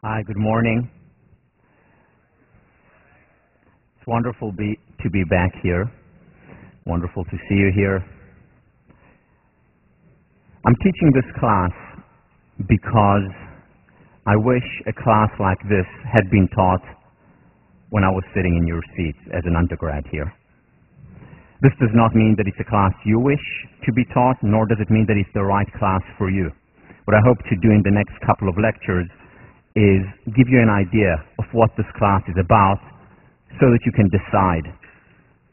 Hi, good morning. It's wonderful to be back here. Wonderful to see you here. I'm teaching this class because I wish a class like this had been taught when I was sitting in your seats as an undergrad here. This does not mean that it's a class you wish to be taught, nor does it mean that it's the right class for you. What I hope to do in the next couple of lectures is give you an idea of what this class is about so that you can decide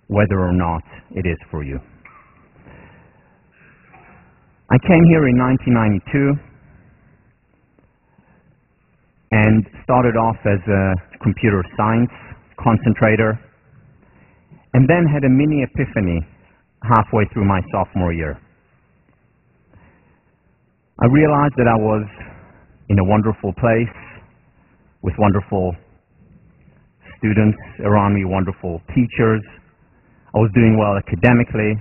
whether or not it is for you. I came here in 1992 and started off as a computer science concentrator, and then had a mini epiphany halfway through my sophomore year. I realized that I was in a wonderful place with wonderful students around me, wonderful teachers. I was doing well academically.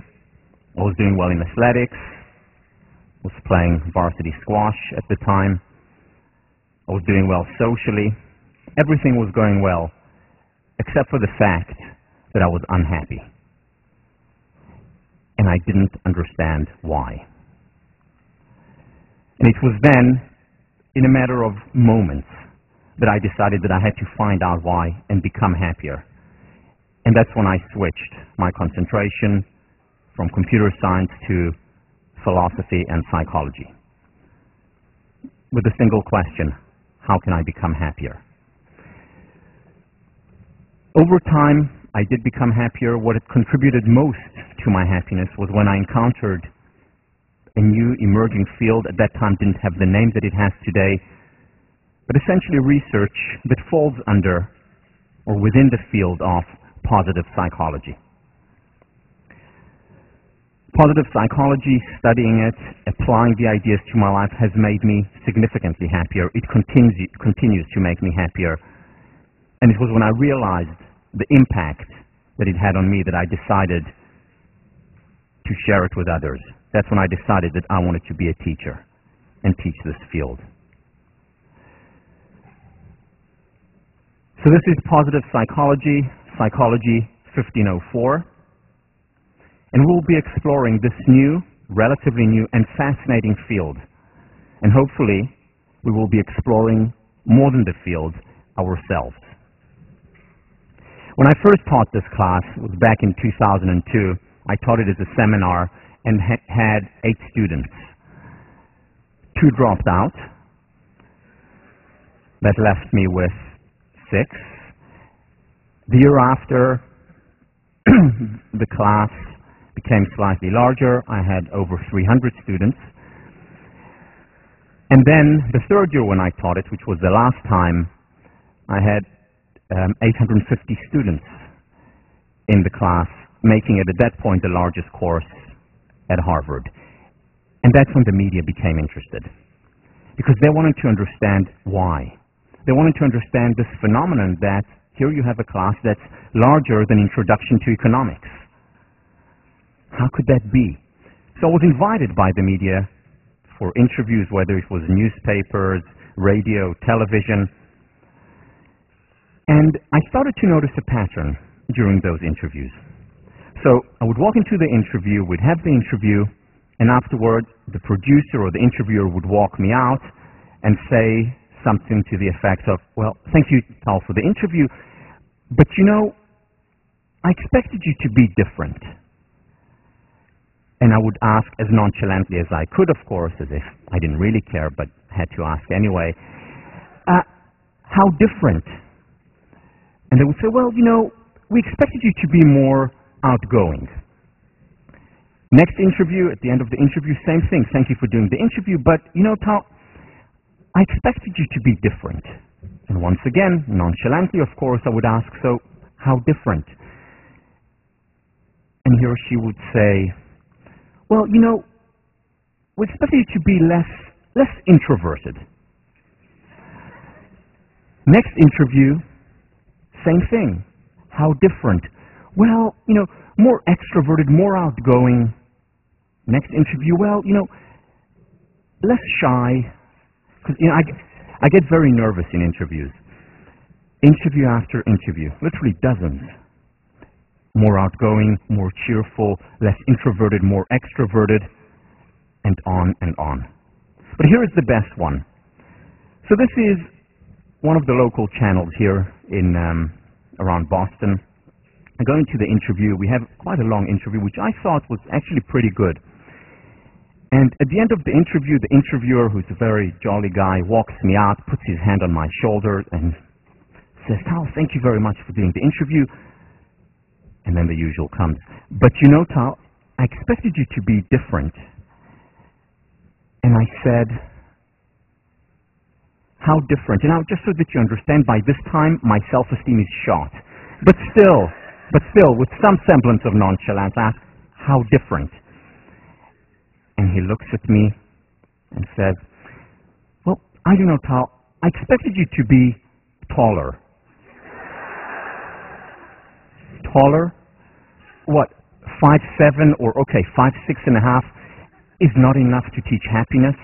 I was doing well in athletics. I was playing varsity squash at the time. I was doing well socially. Everything was going well, except for the fact that I was unhappy. And I didn't understand why. And it was then, in a matter of moments, that I decided that I had to find out why and become happier. And that's when I switched my concentration from computer science to philosophy and psychology, with a single question: how can I become happier? Over time, I did become happier. What had contributed most to my happiness was when I encountered a new emerging field. At that time didn't have the name that it has today, but essentially research that falls under or within the field of positive psychology. Positive psychology, studying it, applying the ideas to my life has made me significantly happier. It continues to make me happier. And it was when I realized the impact that it had on me that I decided to share it with others. That's when I decided that I wanted to be a teacher and teach this field. So this is Positive Psychology, Psychology 1504. And we'll be exploring this new, relatively new and fascinating field. And hopefully we will be exploring more than the field ourselves. When I first taught this class, it was back in 2002, I taught it as a seminar and had 8 students. 2 dropped out. That left me with 6. The year after, the class became slightly larger. I had over 300 students. And then the third year when I taught it, which was the last time, I had 850 students in the class, making it at that point the largest course at Harvard. And that's when the media became interested, because they wanted to understand why. They wanted to understand this phenomenon that here you have a class that's larger than Introduction to Economics. How could that be? So I was invited by the media for interviews, whether it was newspapers, radio, television. And I started to notice a pattern during those interviews. So I would walk into the interview, we'd have the interview, and afterwards the producer or the interviewer would walk me out and say something to the effect of, well, thank you, Tal, for the interview, but you know, I expected you to be different. And I would ask as nonchalantly as I could, of course, as if I didn't really care, but had to ask anyway, how different? And they would say, well, you know, we expected you to be more outgoing. Next interview, at the end of the interview, same thing. Thank you for doing the interview, but you know, Tal, I expected you to be different. And once again, nonchalantly, of course, I would ask, so how different? And he or she would say, well, you know, we expected you to be less introverted. Next interview, same thing. How different? Well, you know, more extroverted, more outgoing. Next interview, well, you know, less shy. Because, you know, I get very nervous in interviews. Interview after interview, literally dozens. More outgoing, more cheerful, less introverted, more extroverted, and on and on. But here is the best one. So this is one of the local channels here in around Boston. Going to the interview, we have quite a long interview, which I thought was actually pretty good. And at the end of the interview, the interviewer, who's a very jolly guy, walks me out, puts his hand on my shoulder, and says, "Tal, thank you very much for doing the interview." And then the usual comes. "But you know, Tal, I expected you to be different." And I said, "How different?" And now, just so that you understand, by this time, my self-esteem is shot. But still, with some semblance of nonchalance, I asked, "How different?" And he looks at me and says, "Well, I don't know, Tal, I expected you to be taller." Taller? What, 5'7" or, okay, 5'6.5" is not enough to teach happiness?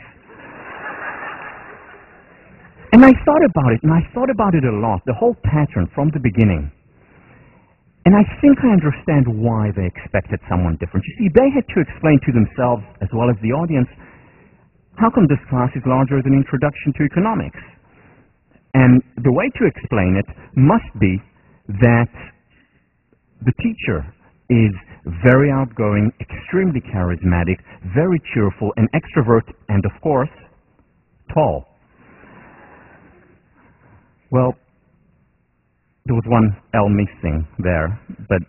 And I thought about it a lot, the whole pattern from the beginning. And I think I understand why they expected someone different. You see, they had to explain to themselves, as well as the audience, how come this class is larger than Introduction to Economics? And the way to explain it must be that the teacher is very outgoing, extremely charismatic, very cheerful, an extrovert, and of course, tall. Well, there was one L missing there, but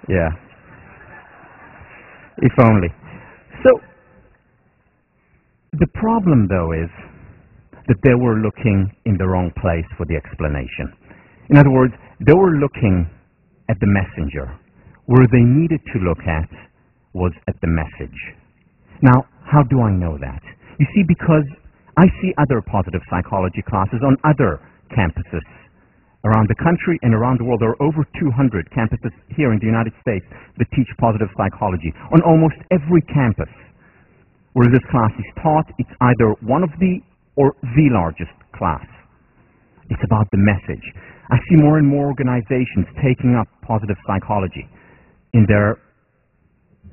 yeah, if only. So, the problem though is that they were looking in the wrong place for the explanation. In other words, they were looking at the messenger. Where they needed to look at was at the message. Now, how do I know that? You see, because I see other positive psychology classes on other campuses around the country and around the world. There are over 200 campuses here in the United States that teach positive psychology. On almost every campus where this class is taught, it's either one of the or the largest class. It's about the message. I see more and more organizations taking up positive psychology in their,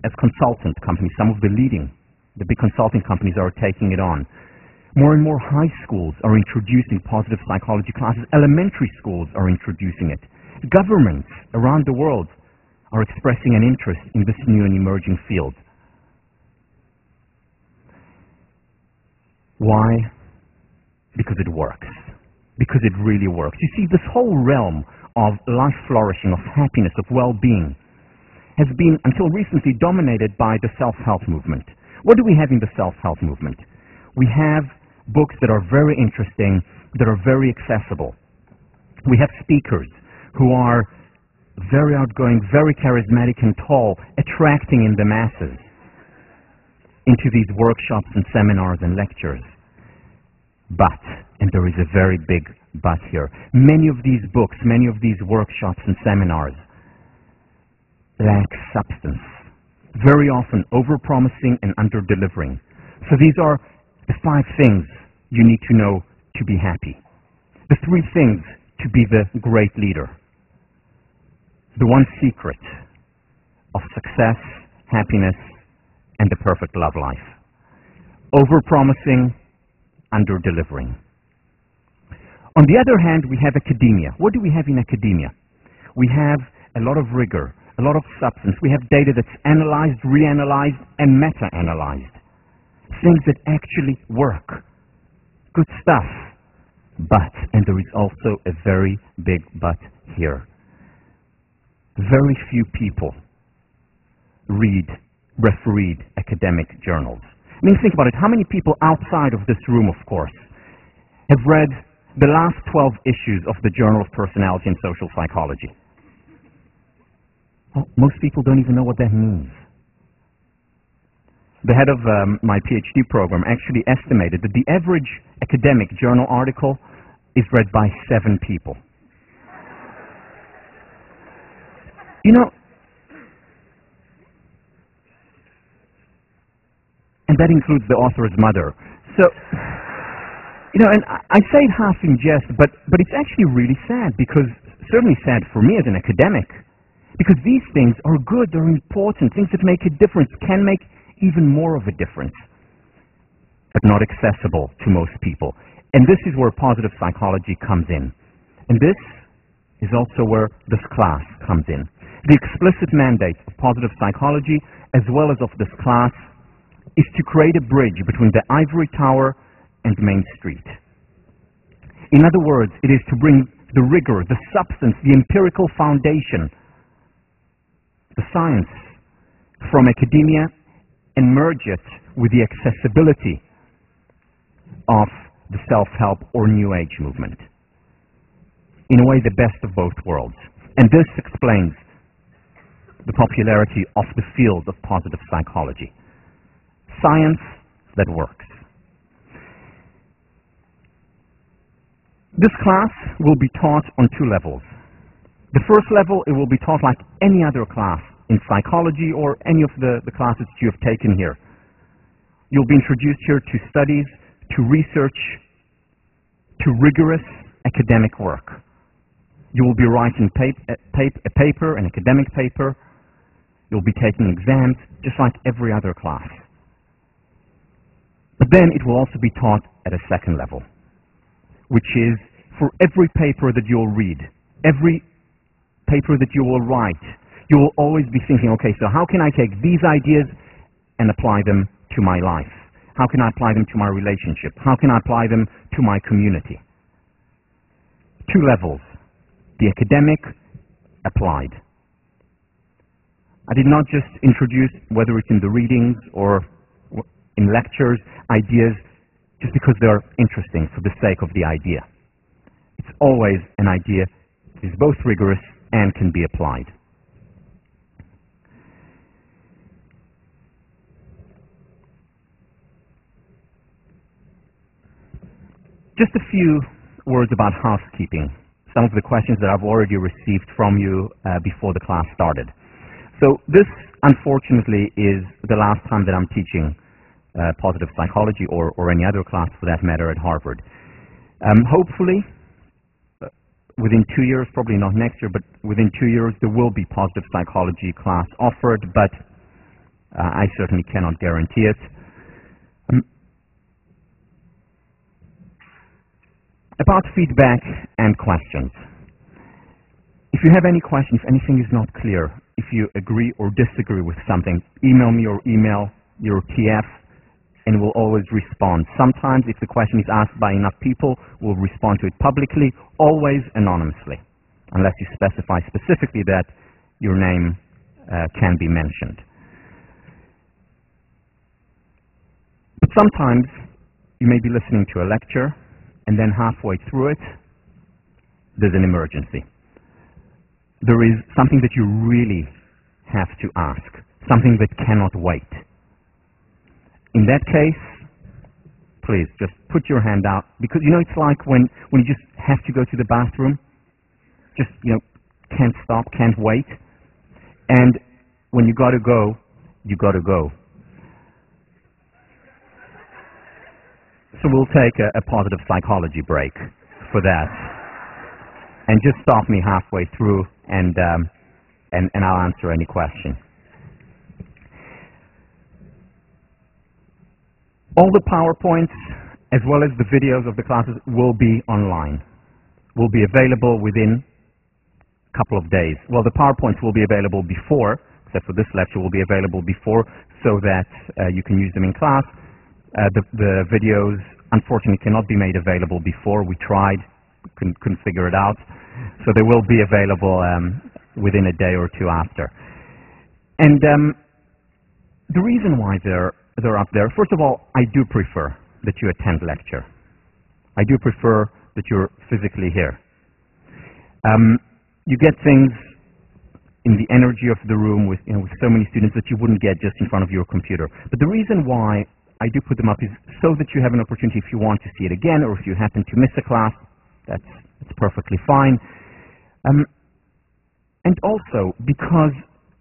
as consultant companies. Some of the big consulting companies are taking it on. More and more high schools are introducing positive psychology classes. Elementary schools are introducing it. Governments around the world are expressing an interest in this new and emerging field. Why? Because it works. Because it really works. You see, this whole realm of life flourishing, of happiness, of well-being has been, until recently, dominated by the self-help movement. What do we have in the self-help movement? We have books that are very interesting, that are very accessible. We have speakers who are very outgoing, very charismatic and tall, attracting in the masses into these workshops and seminars and lectures. But, and there is a very big but here, many of these books, many of these workshops and seminars lack substance. Very often over-promising and under-delivering. So these are the 5 things you need to know to be happy. The 3 things to be the great leader. The 1 secret of success, happiness, and the perfect love life. Over-promising, under-delivering. On the other hand, we have academia. What do we have in academia? We have a lot of rigor, a lot of substance. We have data that's analyzed, reanalyzed, and meta-analyzed. Things that actually work. Good stuff. But, and there is also a very big but here, very few people refereed academic journals. I mean, think about it. How many people outside of this room, of course, have read the last 12 issues of the Journal of Personality and Social Psychology? Well, most people don't even know what that means. The head of my PhD program actually estimated that the average academic journal article is read by 7 people. You know, and that includes the author's mother. So, and I say it half in jest, but it's actually really sad, because, certainly sad for me as an academic, because these things are good, they're important, things that make a difference, can make even more of a difference, but not accessible to most people. And this is where positive psychology comes in. And this is also where this class comes in. The explicit mandate of positive psychology, as well as of this class, is to create a bridge between the ivory tower and Main Street. In other words, it is to bring the rigor, the substance, the empirical foundation, the science from academia, and merge it with the accessibility of the self-help or New Age movement. In a way, the best of both worlds. And this explains the popularity of the field of positive psychology. Science that works. This class will be taught on two levels. The first level, it will be taught like any other class in psychology or any of the classes you have taken here. You'll be introduced here to studies, to research, to rigorous academic work. You will be writing a paper, an academic paper. You'll be taking exams, just like every other class. But then it will also be taught at a second level, which is for every paper that you'll read, every paper that you will write, you will always be thinking, okay, so how can I take these ideas and apply them to my life? How can I apply them to my relationship? How can I apply them to my community? Two levels, the academic, applied. I did not just introduce, whether it's in the readings or in lectures, ideas just because they're interesting for the sake of the idea. It's always an idea that is both rigorous and can be applied. Just a few words about housekeeping. Some of the questions that I've already received from you before the class started. So this, unfortunately, is the last time that I'm teaching positive psychology or any other class for that matter at Harvard. Hopefully, within 2 years, probably not next year, but within 2 years, there will be positive psychology class offered, but I certainly cannot guarantee it. About feedback and questions. If you have any questions, if anything is not clear, if you agree or disagree with something, email me or email your TF, and we'll always respond. Sometimes, if the question is asked by enough people, we'll respond to it publicly, always anonymously, unless you specify specifically that your name can be mentioned. But sometimes, you may be listening to a lecture, and then halfway through it, there's an emergency. There is something that you really have to ask, something that cannot wait. In that case, please just put your hand out, because it's like when you just have to go to the bathroom, just can't stop, can't wait, and when you gotta go, you gotta go. So we'll take a positive psychology break for that, and just stop me halfway through, and I'll answer any question. All the PowerPoints, as well as the videos of the classes, will be online, will be available within a couple of days. Well, the PowerPoints will be available before, except for this lecture, will be available before, so that you can use them in class. The videos, unfortunately, cannot be made available before. We tried, couldn't figure it out. So they will be available within a day or two after. And the reason why they're up there, first of all, I do prefer that you attend lecture. I do prefer that you're physically here. You get things in the energy of the room with so many students that you wouldn't get just in front of your computer. But the reason why I do put them up is so that you have an opportunity, if you want to see it again, or if you happen to miss a class, that's perfectly fine. And also because,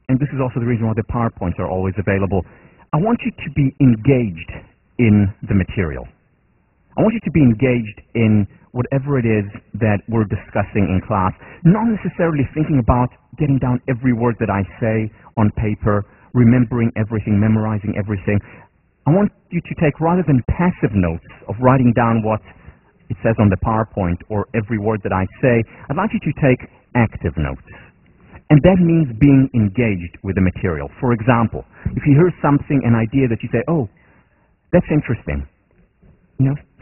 and this is also the reason why the PowerPoints are always available, I want you to be engaged in the material. I want you to be engaged in whatever it is that we're discussing in class, not necessarily thinking about getting down every word that I say on paper, remembering everything, memorizing everything. I want you to take, rather than passive notes of writing down what it says on the PowerPoint or every word that I say, I'd like you to take active notes. And that means being engaged with the material. For example, if you hear something, an idea that you say, oh, that's interesting,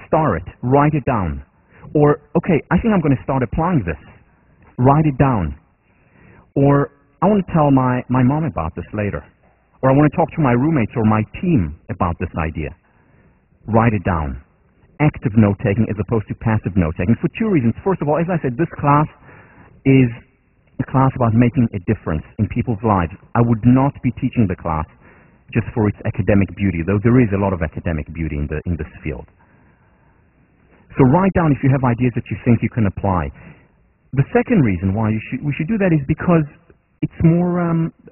star it, write it down. Or, okay, I think I'm going to start applying this. Write it down. Or, I want to tell my mom about this later. Or I want to talk to my roommates or my team about this idea. Write it down. Active note-taking as opposed to passive note-taking for two reasons. First of all, as I said, this class is a class about making a difference in people's lives. I would not be teaching the class just for its academic beauty, though there is a lot of academic beauty in this field. So write down if you have ideas that you think you can apply. The second reason why we should do that is because it's more,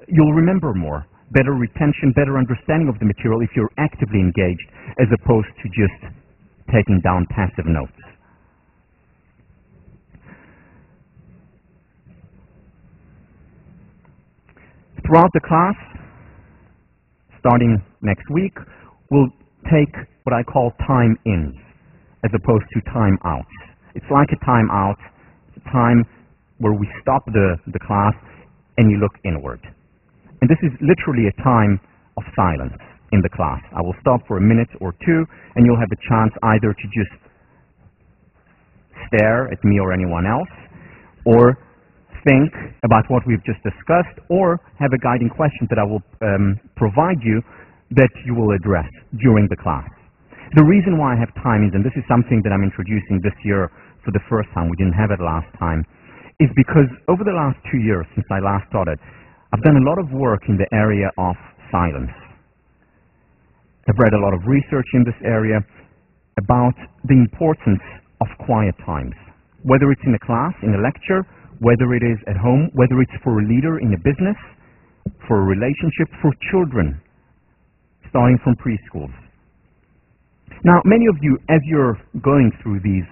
you'll remember more. Better retention, better understanding of the material if you're actively engaged as opposed to just taking down passive notes. Throughout the class, starting next week, we'll take what I call time-ins as opposed to time-outs. It's like a time-out. It's a time where we stop the class and you look inward. And this is literally a time of silence in the class. I will stop for a minute or two, and you'll have a chance either to just stare at me or anyone else, or think about what we've just discussed, or have a guiding question that I will provide you that you will address during the class. The reason why I have timings, and this is something that I'm introducing this year for the first time, we didn't have it last time, is because over the last 2 years since I last taught it, I've done a lot of work in the area of silence. I've read a lot of research in this area about the importance of quiet times, whether it's in a class, in a lecture, whether it is at home, whether it's for a leader in a business, for a relationship, for children, starting from preschools. Now, many of you, as you're going through these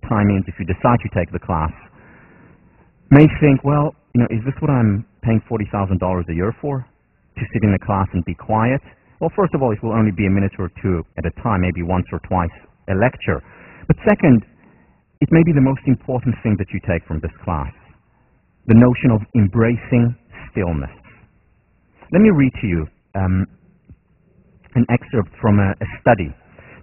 time-ins, if you decide to take the class, may think, well, is this what I'm paying $40,000 a year for? To sit in a class and be quiet? Well, first of all, it will only be a minute or two at a time, maybe once or twice a lecture. But second, it may be the most important thing that you take from this class, the notion of embracing stillness. Let me read to you an excerpt from a study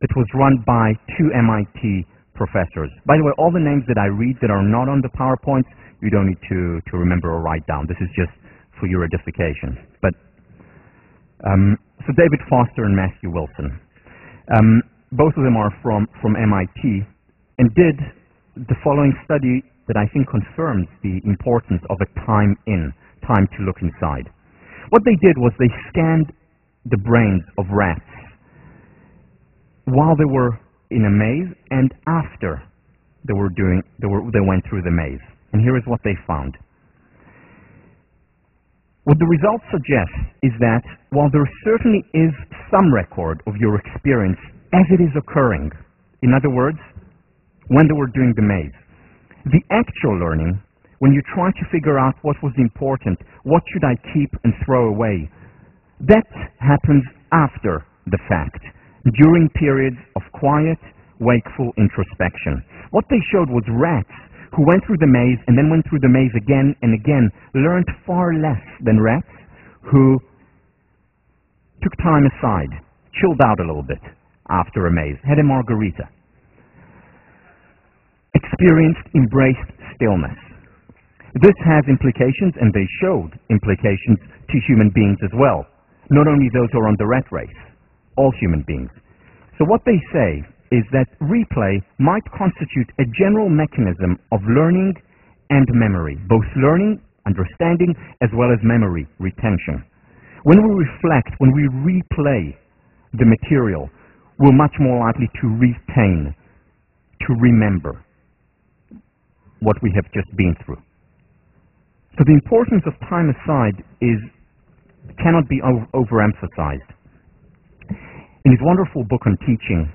that was run by 2 MIT professors. By the way, all the names that I read that are not on the PowerPoint, you don't need to remember or write down. This is just for your edification. But so David Foster and Matthew Wilson, both of them are from MIT, and did the following study that I think confirms the importance of a time to look inside. What they did was they scanned the brains of rats while they were in a maze and after they went through the maze. And here is what they found. What the results suggest is that while there certainly is some record of your experience as it is occurring, in other words, when they were doing the maze, the actual learning, when you try to figure out what was important, what should I keep and throw away, that happens after the fact, during periods of quiet, wakeful introspection. What they showed was rats who went through the maze and then went through the maze again and again learned far less than rats who took time aside, chilled out a little bit after a maze, had a margarita, experienced, embraced stillness. This has implications, and they showed implications to human beings as well, not only those who are on the rat race, all human beings. So what they say is that replay might constitute a general mechanism of learning and memory, both learning, understanding, as well as memory, retention. When we reflect, when we replay the material, we're much more likely to retain, to remember what we have just been through. So the importance of time aside is cannot be overemphasized. In his wonderful book on teaching,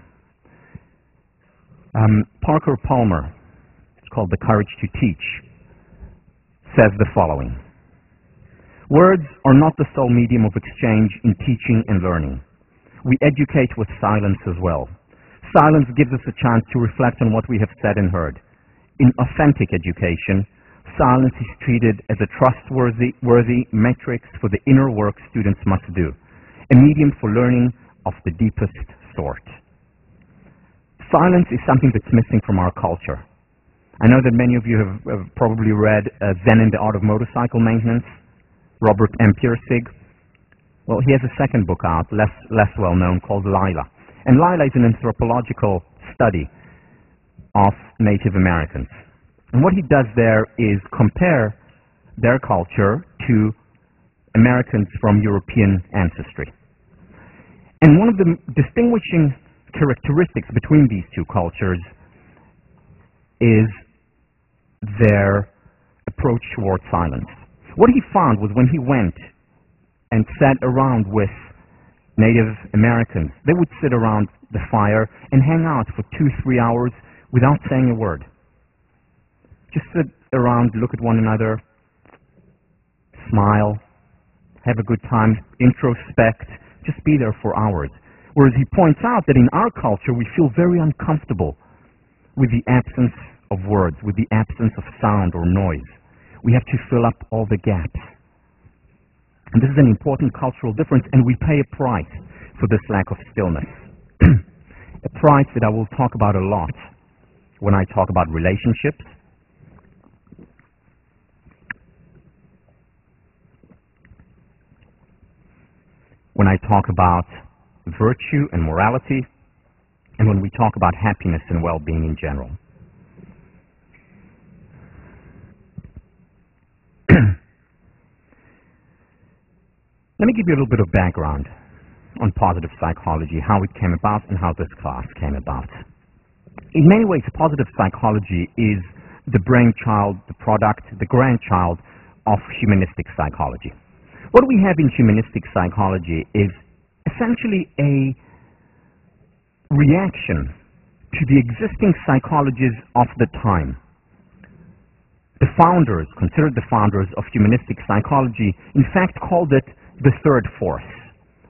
Parker Palmer, it's called The Courage to Teach, says the following: words are not the sole medium of exchange in teaching and learning. We educate with silence as well. Silence gives us a chance to reflect on what we have said and heard. In authentic education, silence is treated as a trustworthy metric for the inner work students must do, a medium for learning of the deepest sort. Silence is something that's missing from our culture. I know that many of you have probably read Zen and the Art of Motorcycle Maintenance, Robert M. Pirsig. Well, he has a second book out, less well known, called Lila. And Lila is an anthropological study of Native Americans. And what he does there is compare their culture to Americans from European ancestry. And one of the distinguishing characteristics between these two cultures is their approach towards silence. What he found was when he went and sat around with Native Americans, they would sit around the fire and hang out for 2-3 hours without saying a word. Just sit around, look at one another, smile, have a good time, introspect, just be there for hours. Whereas he points out that in our culture we feel very uncomfortable with the absence of words, with the absence of sound or noise. We have to fill up all the gaps. And this is an important cultural difference, and we pay a price for this lack of stillness. A price that I will talk about a lot when I talk about relationships, when I talk about virtue and morality, and when we talk about happiness and well-being in general. Let me give you a little bit of background on positive psychology, how it came about and how this class came about. In many ways, positive psychology is the brainchild, the product, the grandchild of humanistic psychology. What we have in humanistic psychology is essentially a reaction to the existing psychologies of the time. The founders, considered the founders of humanistic psychology, in fact called it the third force.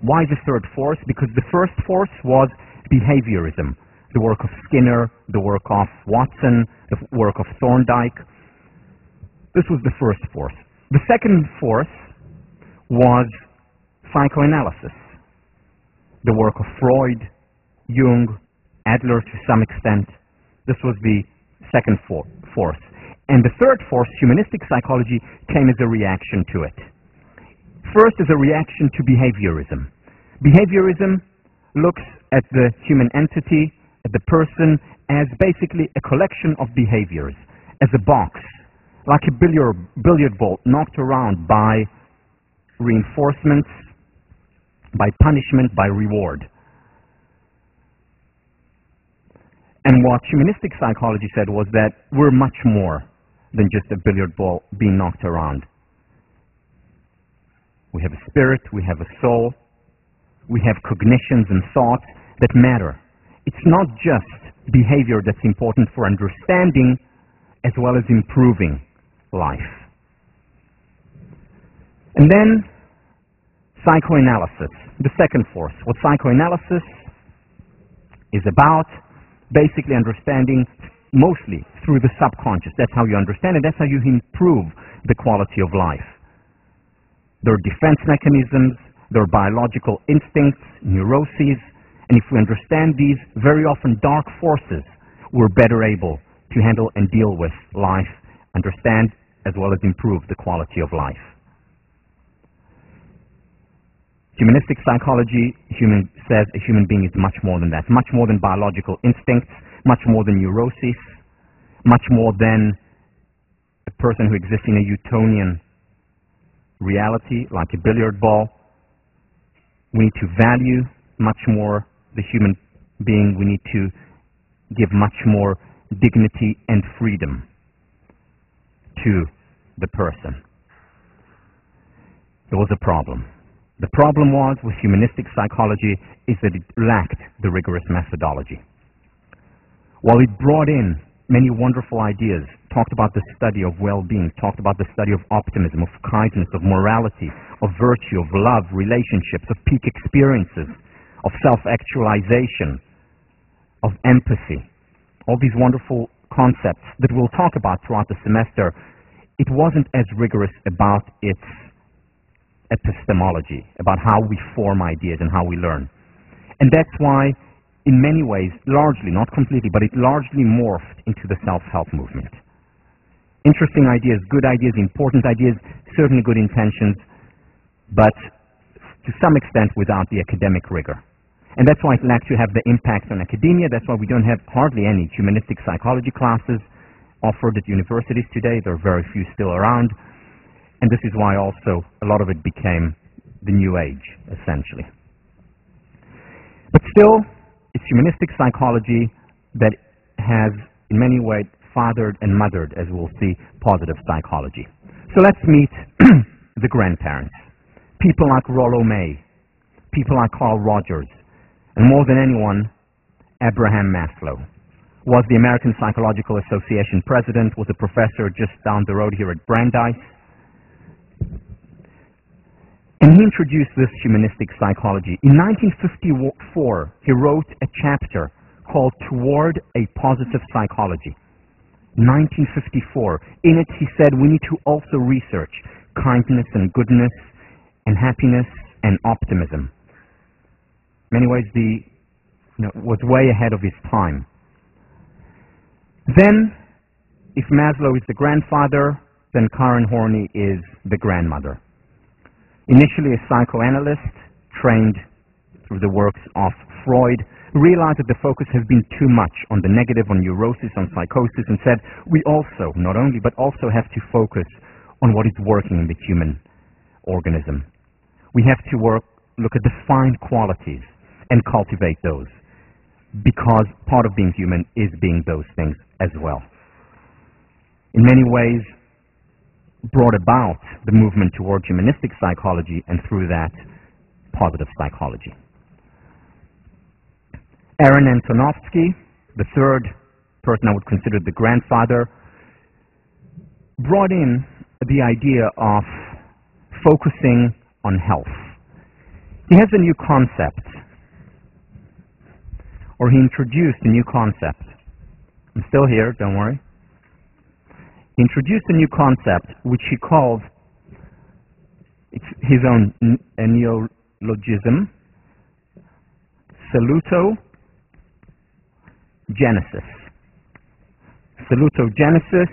Why the third force? Because the first force was behaviorism, the work of Skinner, the work of Watson, the work of Thorndike. This was the first force. The second force was psychoanalysis, the work of Freud, Jung, Adler to some extent. This was the second force. And the third force, humanistic psychology, came as a reaction to it. First, as a reaction to behaviorism. Behaviorism looks at the human entity, at the person, as basically a collection of behaviors, as a box, like a billiard ball knocked around by reinforcements, by punishment, by reward. And what humanistic psychology said was that we're much more than just a billiard ball being knocked around. We have a spirit, we have a soul, we have cognitions and thoughts that matter. It's not just behavior that's important for understanding as well as improving life. And then psychoanalysis, the second force. What psychoanalysis is about, basically understanding mostly through the subconscious. That's how you understand it. That's how you improve the quality of life. There are defense mechanisms, there are biological instincts, neuroses, and if we understand these very often dark forces, we're better able to handle and deal with life, understand as well as improve the quality of life. Humanistic psychology says a human being is much more than that, much more than biological instincts, much more than neuroses, much more than a person who exists in a Newtonian reality, like a billiard ball. We need to value much more the human being. We need to give much more dignity and freedom to the person. There was a problem. The problem was with humanistic psychology is that it lacked the rigorous methodology. While it brought in many wonderful ideas, talked about the study of well-being, talked about the study of optimism, of kindness, of morality, of virtue, of love, relationships, of peak experiences, of self-actualization, of empathy, all these wonderful concepts that we'll talk about throughout the semester, it wasn't as rigorous about its epistemology, about how we form ideas and how we learn. And that's why, in many ways, largely, not completely, but it largely morphed into the self-help movement. Interesting ideas, good ideas, important ideas, certainly good intentions, but to some extent without the academic rigor. And that's why it lacks to have the impact on academia. That's why we don't have hardly any humanistic psychology classes offered at universities today. There are very few still around. And this is why also a lot of it became the New Age, essentially. But still, it's humanistic psychology that has, in many ways, fathered and mothered, as we'll see, positive psychology. So let's meet the grandparents. People like Rollo May, people like Carl Rogers, and more than anyone, Abraham Maslow. Was the American Psychological Association president, was a professor just down the road here at Brandeis. And he introduced this humanistic psychology. In 1954, he wrote a chapter called Toward a Positive Psychology. 1954. In it, he said we need to also research kindness and goodness and happiness and optimism. In many ways, was way ahead of his time. Then, if Maslow is the grandfather, then Karen Horney is the grandmother. Initially a psychoanalyst, trained through the works of Freud, realized that the focus has been too much on the negative, on neurosis, on psychosis, and said we also, not only, but also have to focus on what is working in the human organism. We have to look at the fine qualities and cultivate those, because part of being human is being those things as well. In many ways, brought about the movement toward humanistic psychology, and through that, positive psychology. Aaron Antonovsky, the third person I would consider the grandfather, brought in the idea of focusing on health. He has a new concept, or he introduced a new concept. I'm still here, don't worry. He introduced a new concept which he called, it's his own neologism, salutogenesis. Salutogenesis,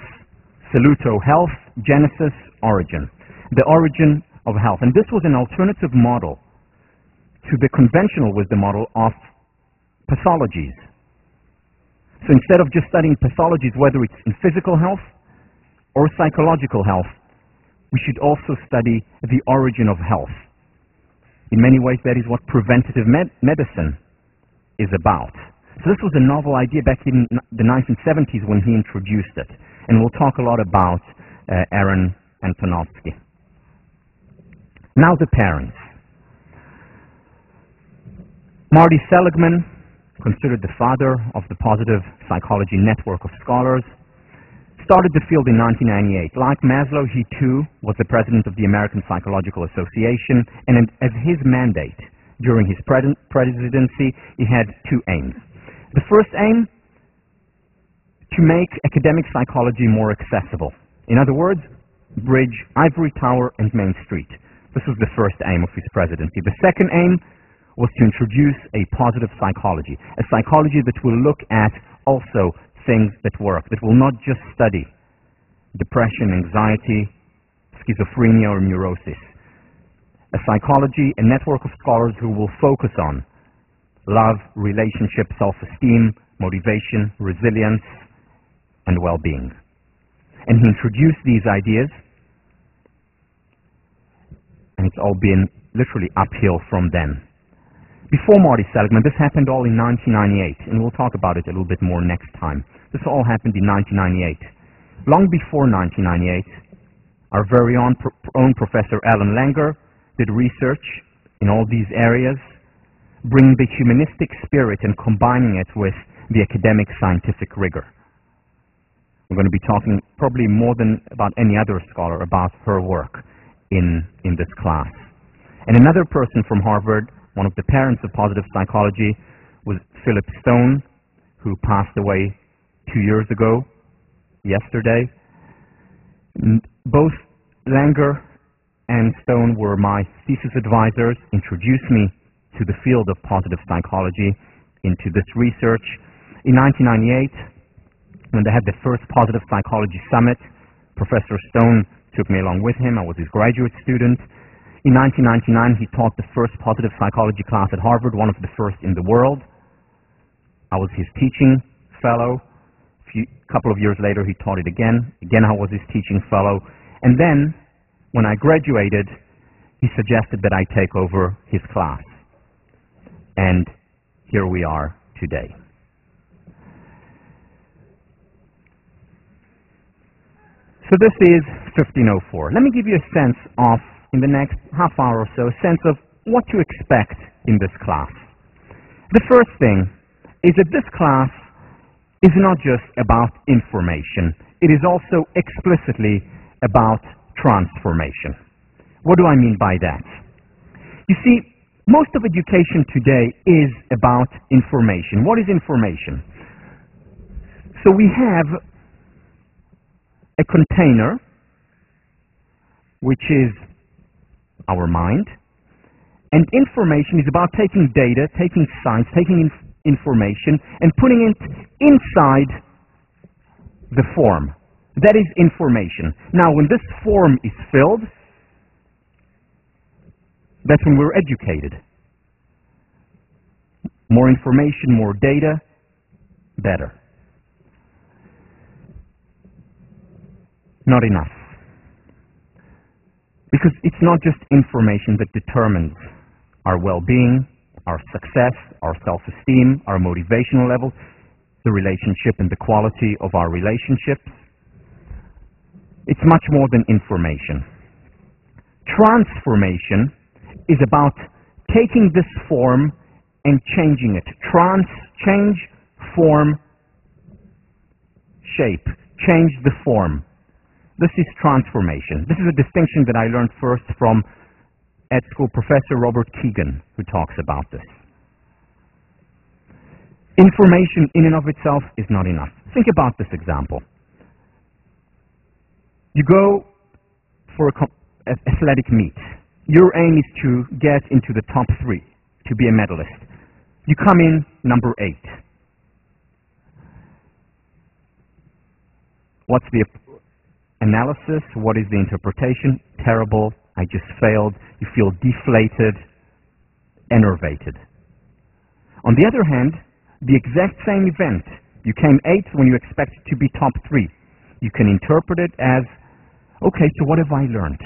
saluto health, genesis, origin. The origin of health. And this was an alternative model to the conventional wisdom model of pathologies. So instead of just studying pathologies, whether it's in physical health or psychological health, we should also study the origin of health. In many ways, that is what preventative medicine is about. So this was a novel idea back in the 1970s when he introduced it. And we'll talk a lot about Aaron Antonovsky. Now the parents. Marty Seligman, considered the father of the positive psychology network of scholars, started the field in 1998. Like Maslow, he too was the president of the American Psychological Association, and as his mandate during his presidency, he had two aims. The first aim, to make academic psychology more accessible. In other words, bridge Ivory Tower and Main Street. This was the first aim of his presidency. The second aim was to introduce a positive psychology, a psychology that will look at also things that work, that will not just study depression, anxiety, schizophrenia, or neurosis. A psychology, a network of scholars who will focus on love, relationship, self-esteem, motivation, resilience, and well-being. And he introduced these ideas, and it's all been literally uphill from then. Before Marty Seligman, this happened all in 1998, and we'll talk about it a little bit more next time. This all happened in 1998. Long before 1998, our very own Professor Alan Langer did research in all these areas, bringing the humanistic spirit and combining it with the academic scientific rigor. We're going to be talking probably more than about any other scholar about her work in this class. And another person from Harvard, one of the parents of positive psychology, was Philip Stone, who passed away 2 years ago, yesterday. Both Langer and Stone were my thesis advisors, introduced me to the field of positive psychology, into this research. In 1998, when they had the first Positive Psychology Summit, Professor Stone took me along with him. I was his graduate student. In 1999, he taught the first positive psychology class at Harvard, one of the first in the world. I was his teaching fellow. A couple of years later, he taught it again. Again, I was his teaching fellow. And then, when I graduated, he suggested that I take over his class. And here we are today. So this is 1504. Let me give you a sense of, in the next half hour or so, a sense of what to expect in this class. The first thing is that this class is not just about information. It is also explicitly about transformation. What do I mean by that? You see, most of education today is about information. What is information? So we have a container, which is our mind, and information is about taking data, taking science, taking information, and putting it inside the form. That is information. Now, when this form is filled, that's when we're educated. More information, more data, better. Not enough. Because it's not just information that determines our well-being, our success, our self-esteem, our motivational level, the relationship and the quality of our relationships. It's much more than information. Transformation is about taking this form and changing it. Change, form, shape. Change the form. This is transformation. This is a distinction that I learned first from at school Professor Robert Keegan, who talks about this. Information in and of itself is not enough. Think about this example. You go for an athletic meet. Your aim is to get into the top 3, to be a medalist. You come in number 8. What's the analysis? What is the interpretation? Terrible. I just failed. You feel deflated, enervated. On the other hand, the exact same event, you came 8th when you expected to be top 3. You can interpret it as, okay, so what have I learned?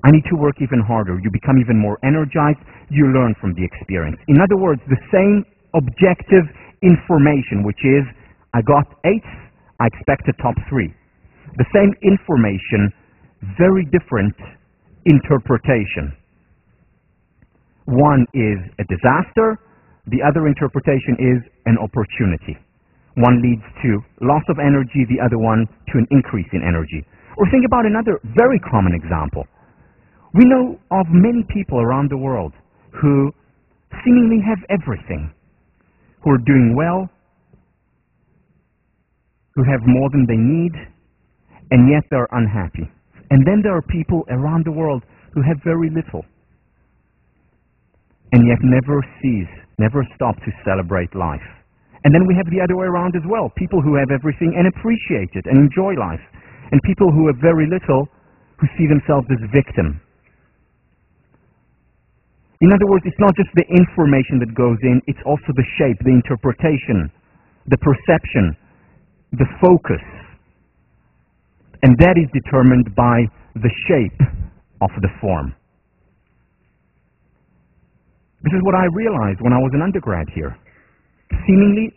I need to work even harder. You become even more energized. You learn from the experience. In other words, the same objective information, which is, I got 8th, I expect a top 3. The same information, very different interpretation. One is a disaster, the other interpretation is an opportunity. One leads to loss of energy, the other one to an increase in energy. Or think about another very common example. We know of many people around the world who seemingly have everything, who are doing well, who have more than they need, and yet they're unhappy. And then there are people around the world who have very little, and yet never stop to celebrate life. And then we have the other way around as well, people who have everything and appreciate it and enjoy life, and people who have very little who see themselves as victim. In other words, it's not just the information that goes in, it's also the shape, the interpretation, the perception, the focus. And that is determined by the shape of the form. This is what I realized when I was an undergrad here. Seemingly,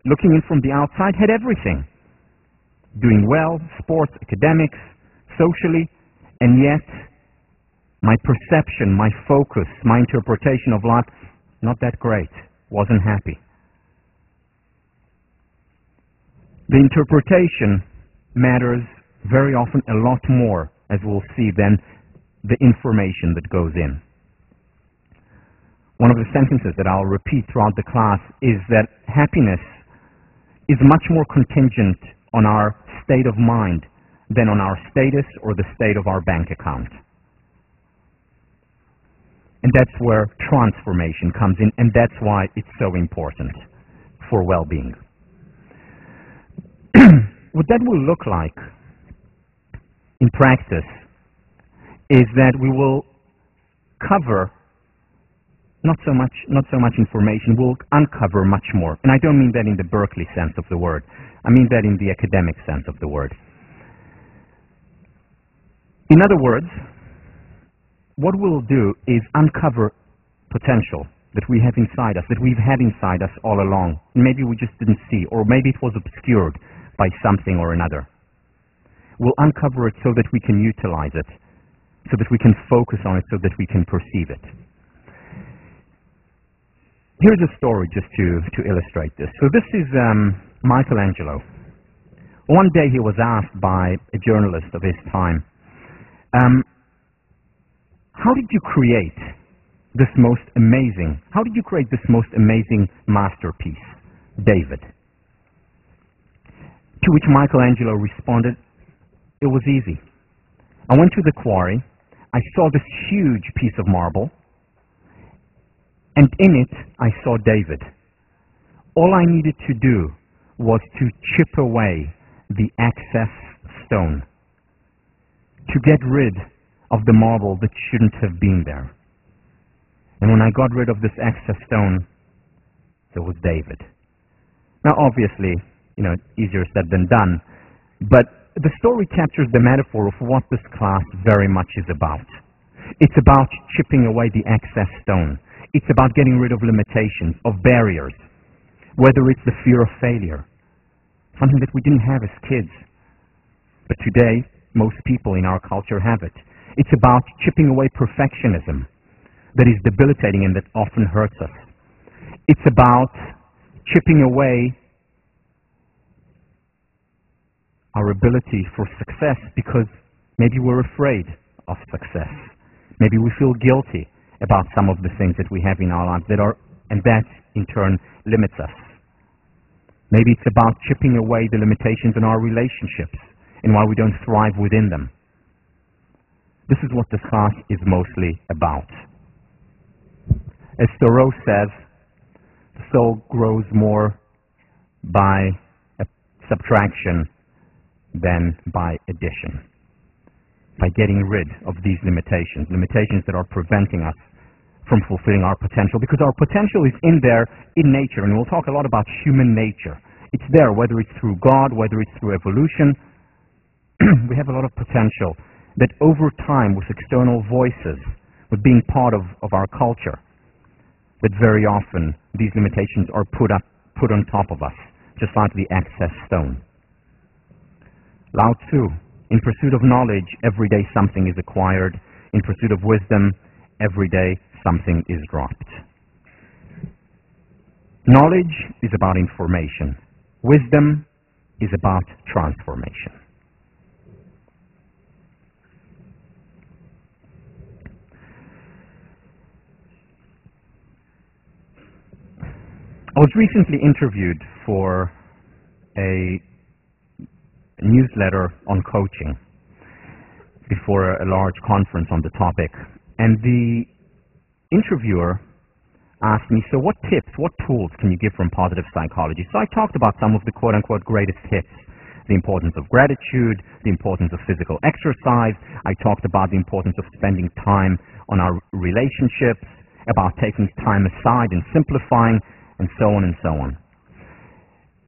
looking in from the outside, had everything. Doing well, sports, academics, socially, and yet My perception, my focus, my interpretation of life, not that great. Wasn't happy. The interpretation matters very often a lot more, as we'll see, than the information that goes in. One of the sentences that I'll repeat throughout the class is that happiness is much more contingent on our state of mind than on our status or the state of our bank account. And that's where transformation comes in, and that's why it's so important for well-being. What that will look like in practice is that we will cover not so much information, we'll uncover much more. And I don't mean that in the Berkeley sense of the word. I mean that in the academic sense of the word. In other words, what we'll do is uncover potential that we have inside us, that we've had inside us all along. Maybe we just didn't see, or maybe it was obscured by something or another. We'll uncover it so that we can utilize it, so that we can focus on it, so that we can perceive it. Here's a story just to illustrate this. So this is Michelangelo. One day he was asked by a journalist of his time, how did you create this most amazing masterpiece, David? To which Michelangelo responded, it was easy. I went to the quarry, I saw this huge piece of marble, and in it I saw David. All I needed to do was to chip away the excess stone, to get rid of the marble that shouldn't have been there. And when I got rid of this excess stone, there was David. Now obviously, easier said than done, but the story captures the metaphor of what this class very much is about. It's about chipping away the excess stone. It's about getting rid of limitations, of barriers, whether it's the fear of failure, something that we didn't have as kids, but today most people in our culture have it. It's about chipping away perfectionism that is debilitating and that often hurts us. It's about chipping away our ability for success because maybe we're afraid of success. Maybe we feel guilty about some of the things that we have in our lives and that in turn limits us. Maybe it's about chipping away the limitations in our relationships and why we don't thrive within them. This is what this class is mostly about. As Thoreau says, the soul grows more by subtraction than by addition. By getting rid of these limitations that are preventing us from fulfilling our potential, because our potential is in there in nature, and we'll talk a lot about human nature. It's there, whether it's through God, whether it's through evolution. We have a lot of potential that over time, with external voices, with being part of our culture, that very often these limitations are put on top of us, just like the excess stone. Lao Tzu, in pursuit of knowledge, every day something is acquired. In pursuit of wisdom, every day something is dropped. Knowledge is about information. Wisdom is about transformation. I was recently interviewed for a newsletter on coaching before a large conference on the topic, and the interviewer asked me, so what tips, what tools can you give from positive psychology? So I talked about some of the quote-unquote greatest hits, the importance of gratitude, the importance of physical exercise. I talked about the importance of spending time on our relationships, about taking time aside and simplifying, and so on and so on.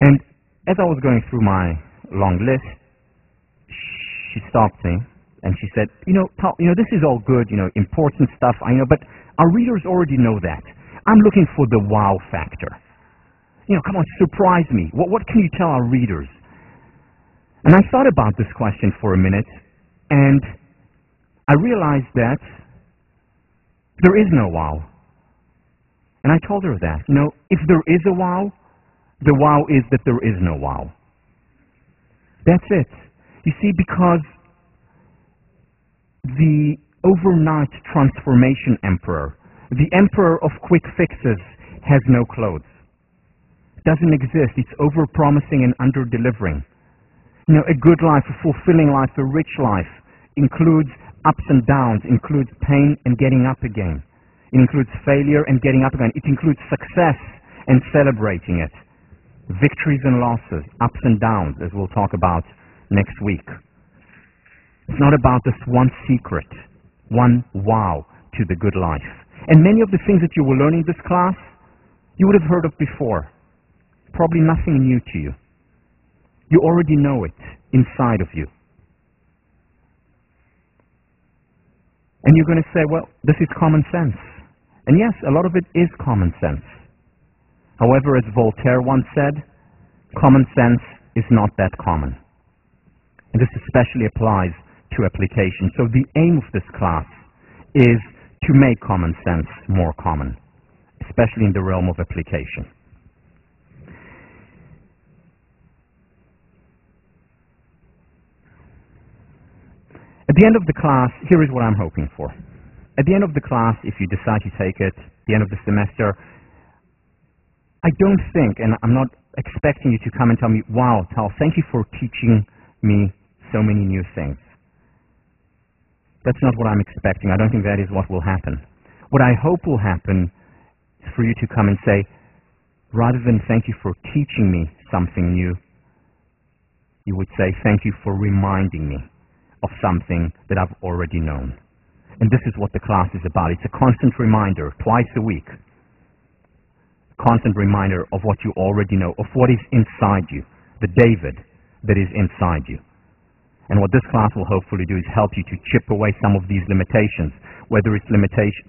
And as I was going through my long list, she stopped me and she said, this is all good, important stuff, I know, but our readers already know that. I'm looking for the wow factor. Come on, surprise me. What can you tell our readers? And I thought about this question for a minute, and I realized that There is no wow. And I told her that. You know, if there is a wow, the wow is that there is no wow. That's it. You see, because the overnight transformation emperor, the emperor of quick fixes, has no clothes. Doesn't exist. It's over-promising and under-delivering. You know, a good life, a fulfilling life, a rich life includes ups and downs, includes pain and getting up again. It includes failure and getting up again. It includes success and celebrating it. Victories and losses, ups and downs, as we'll talk about next week. It's not about this one secret, one wow to the good life. And many of the things that you will learn in this class, you would have heard of before. Probably nothing new to you. You already know it inside of you. And you're going to say, well, this is common sense. And yes, a lot of it is common sense. However, as Voltaire once said, common sense is not that common. And this especially applies to application. So the aim of this class is to make common sense more common, especially in the realm of application. At the end of the class, here is what I'm hoping for. At the end of the class, if you decide to take it, at the end of the semester, I don't think, and I'm not expecting you to come and tell me, wow, Tal, thank you for teaching me so many new things. That's not what I'm expecting. I don't think that is what will happen. What I hope will happen is for you to come and say, rather than thank you for teaching me something new, you would say, thank you for reminding me of something that I've already known. And this is what the class is about. It's a constant reminder, twice a week. Constant reminder of what you already know, of what is inside you, the David that is inside you. And what this class will hopefully do is help you to chip away some of these limitations, whether it's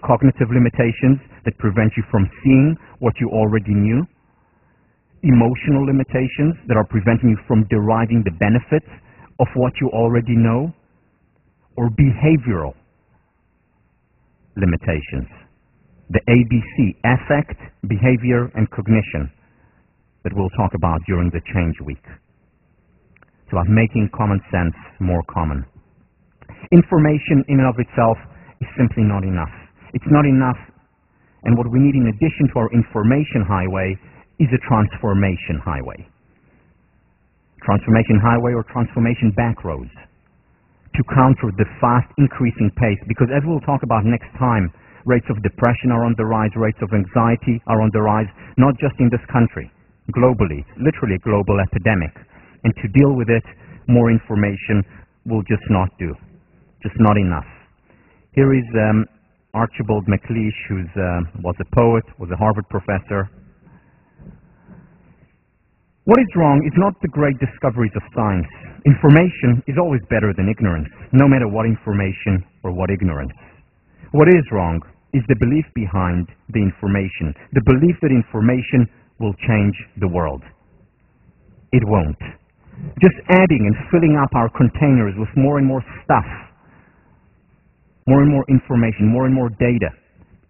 cognitive limitations that prevent you from seeing what you already knew, emotional limitations that are preventing you from deriving the benefits of what you already know, or behavioral limitations. The ABC, affect, behavior, and cognition, that we'll talk about during the change week. It's about making common sense more common. Information in and of itself is simply not enough. It's not enough, and what we need in addition to our information highway is a transformation highway. Transformation highway or transformation back roads to counter the fast increasing pace, because as we'll talk about next time, rates of depression are on the rise, rates of anxiety are on the rise, not just in this country, globally. It's literally a global epidemic. And to deal with it, more information will just not do. Just not enough. Here is Archibald MacLeish, who was a poet, was a Harvard professor. What is wrong is not the great discoveries of science. Information is always better than ignorance, no matter what information or what ignorance. What is wrong is the belief behind the information, the belief that information will change the world. It won't. Just adding and filling up our containers with more and more stuff, more and more information, more and more data,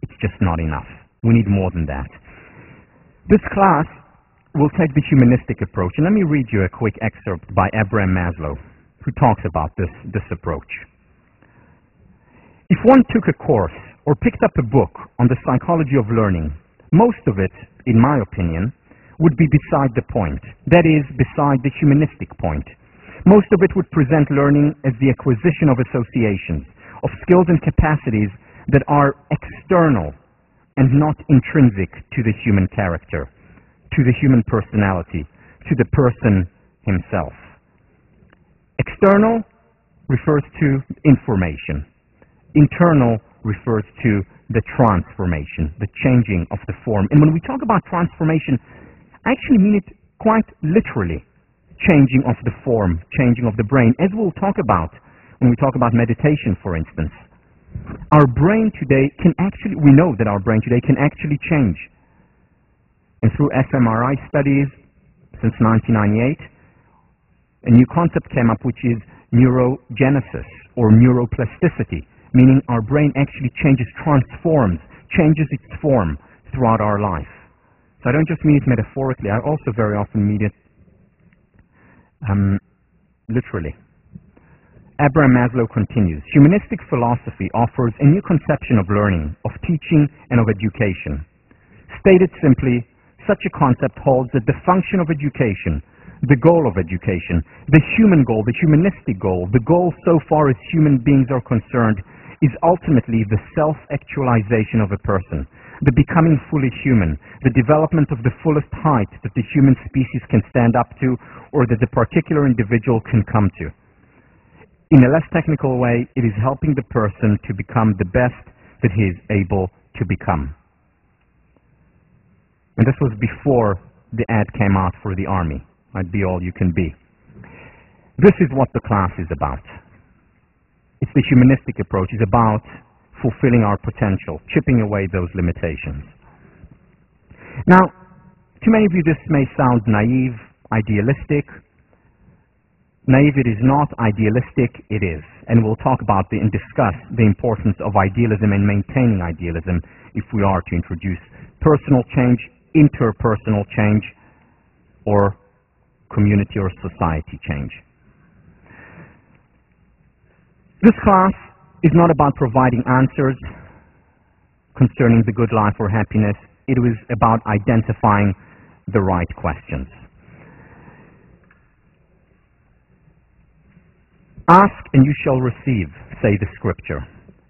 it's just not enough. We need more than that. This class will take the humanistic approach, and let me read you a quick excerpt by Abraham Maslow, who talks about this approach. If one took a course or picked up a book on the psychology of learning, most of it, in my opinion, would be beside the point. That is, beside the humanistic point. Most of it would present learning as the acquisition of associations, of skills and capacities that are external and not intrinsic to the human character, to the human personality, to the person himself. External refers to information. Internal refers to the transformation, the changing of the form. And when we talk about transformation, I actually mean it quite literally. Changing of the form, changing of the brain, as we'll talk about when we talk about meditation, for instance. Our brain today can actually, we know that our brain today can actually change. And through fMRI studies since 1998, a new concept came up, which is neurogenesis or neuroplasticity. meaning our brain actually transforms, changes its form throughout our life. So I don't just mean it metaphorically, I also very often mean it literally. Abraham Maslow continues, humanistic philosophy offers a new conception of learning, of teaching, and of education. Stated simply, such a concept holds that the function of education, the goal of education, the human goal, the humanistic goal, the goal so far as human beings are concerned, is ultimately the self-actualization of a person, the becoming fully human, the development of the fullest height that the human species can stand up to or that the particular individual can come to. In a less technical way, it is helping the person to become the best that he is able to become. And this was before the ad came out for the army. I'd be all you can be. This is what the class is about. It's the humanistic approach. It's about fulfilling our potential, chipping away those limitations. Now, to many of you this may sound naive, idealistic. Naive it is not, idealistic it is. And we'll talk about and discuss the importance of idealism and maintaining idealism if we are to introduce personal change, interpersonal change, or community or society change. This class is not about providing answers concerning the good life or happiness. It was about identifying the right questions. Ask and you shall receive, say the scripture.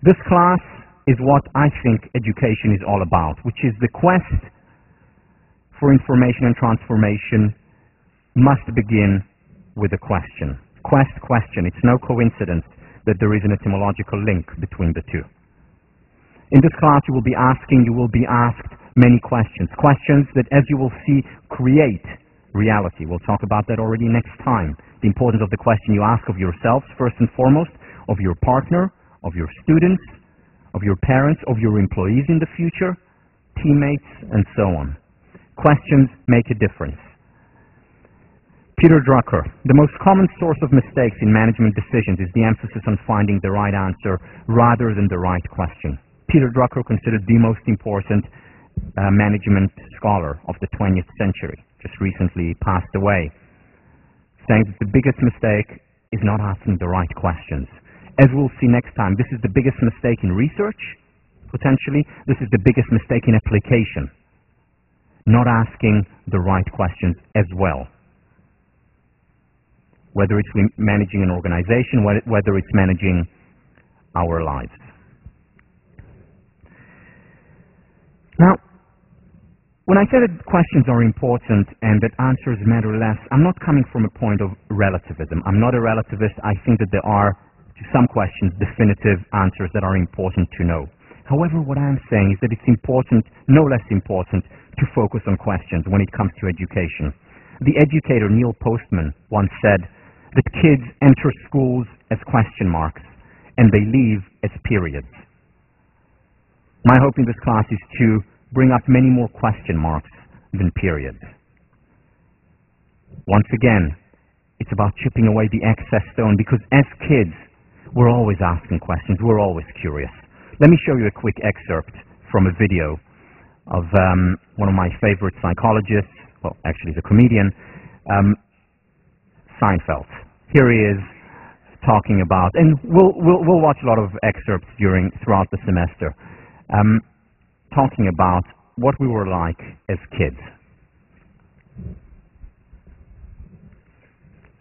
This class is what I think education is all about, which is the quest for information and transformation must begin with a question. Quest, question. It's no coincidence that there is an etymological link between the two. In this class you will be asked many questions. Questions that, as you will see, create reality. We'll talk about that already next time. The importance of the question you ask of yourselves, first and foremost, of your partner, of your students, of your parents, of your employees in the future, teammates, and so on. Questions make a difference. Peter Drucker, the most common source of mistakes in management decisions is the emphasis on finding the right answer rather than the right question. Peter Drucker, considered the most important management scholar of the 20th century, just recently passed away, saying that the biggest mistake is not asking the right questions. As we'll see next time, this is the biggest mistake in research, potentially. This is the biggest mistake in application. Not asking the right questions as well. Whether it's managing an organization, whether it's managing our lives. Now, when I say that questions are important and that answers matter less, I'm not coming from a point of relativism. I'm not a relativist. I think that there are, to some questions, definitive answers that are important to know. However, what I'm saying is that it's important, no less important, to focus on questions when it comes to education. The educator Neil Postman once said that kids enter schools as question marks and they leave as periods. My hope in this class is to bring up many more question marks than periods. Once again, it's about chipping away the excess stone, because as kids, we're always asking questions, we're always curious. Let me show you a quick excerpt from a video of one of my favorite psychologists, well, actually he's a comedian, Seinfeld. Here he is talking about, and we'll watch a lot of excerpts throughout the semester, talking about what we were like as kids.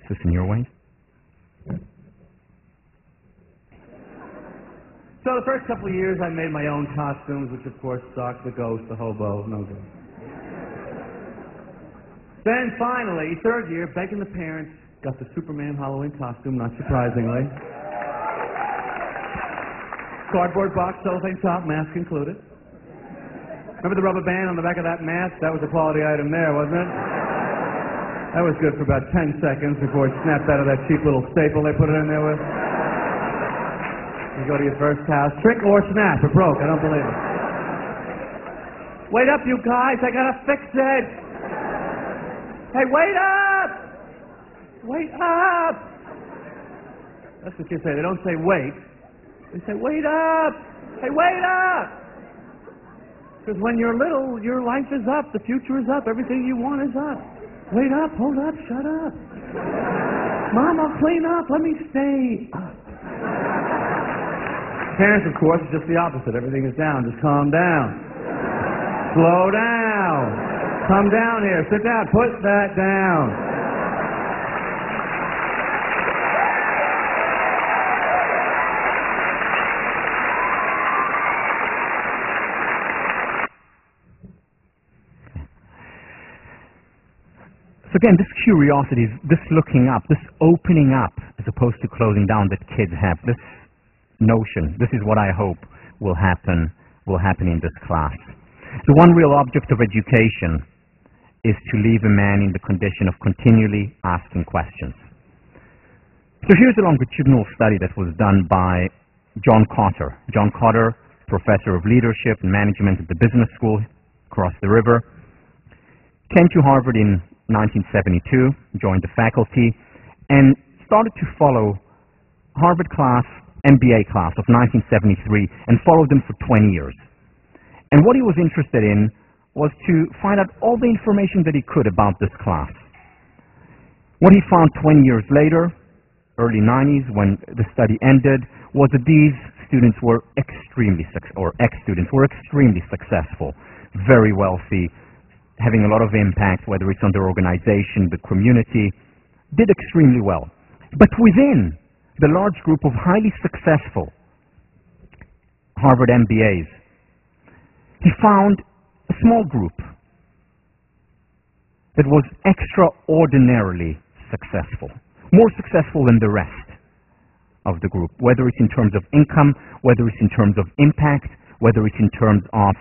Is this in your way? So the first couple of years I made my own costumes, which of course sucked. The ghost, the hobo, no good. Then finally, third year, begging the parents, got the Superman Halloween costume, not surprisingly. Cardboard box, cellophane top, mask included. Remember the rubber band on the back of that mask? That was a quality item there, wasn't it? That was good for about 10 seconds before it snapped out of that cheap little staple they put it in there with. You go to your first house, trick or snap, it broke, I don't believe it. Wait up, you guys, I gotta fix it! Hey, wait up! Wait up! That's what you say, they don't say wait, They say, wait up! Hey, wait up! Because when you're little, your life is up, the future is up, everything you want is up. Wait up, hold up, shut up. Mom, I'll clean up, let me stay up. Parents, of course, is just the opposite. Everything is down. Just calm down. Slow down. Come down here. Sit down. Put that down. So again, this curiosity, this looking up, this opening up, as opposed to closing down that kids have, this notion, this is what I hope will happen in this class. The one real object of education is to leave a man in the condition of continually asking questions. So here's a longitudinal study that was done by John Cotter. John Cotter, professor of leadership and management at the business school across the river, came to Harvard in 1972, joined the faculty, and started to follow Harvard MBA class of 1973 and followed them for 20 years. And what he was interested in was to find out all the information that he could about this class. What he found 20 years later, early 90s, when the study ended, was that these students were ex-students were extremely successful, very wealthy, having a lot of impact, whether it's on their organization, the community, did extremely well. But within the large group of highly successful Harvard MBAs, he found a small group that was extraordinarily successful, more successful than the rest of the group, whether it's in terms of income, whether it's in terms of impact, whether it's in terms of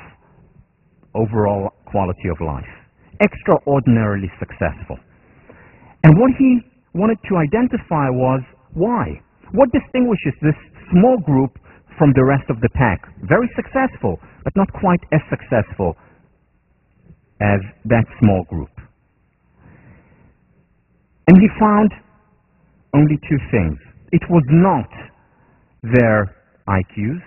overall quality of life. Extraordinarily successful. And what he wanted to identify was why. What distinguishes this small group from the rest of the pack? Very successful, but not quite as successful as that small group. And he found only two things. It was not their IQs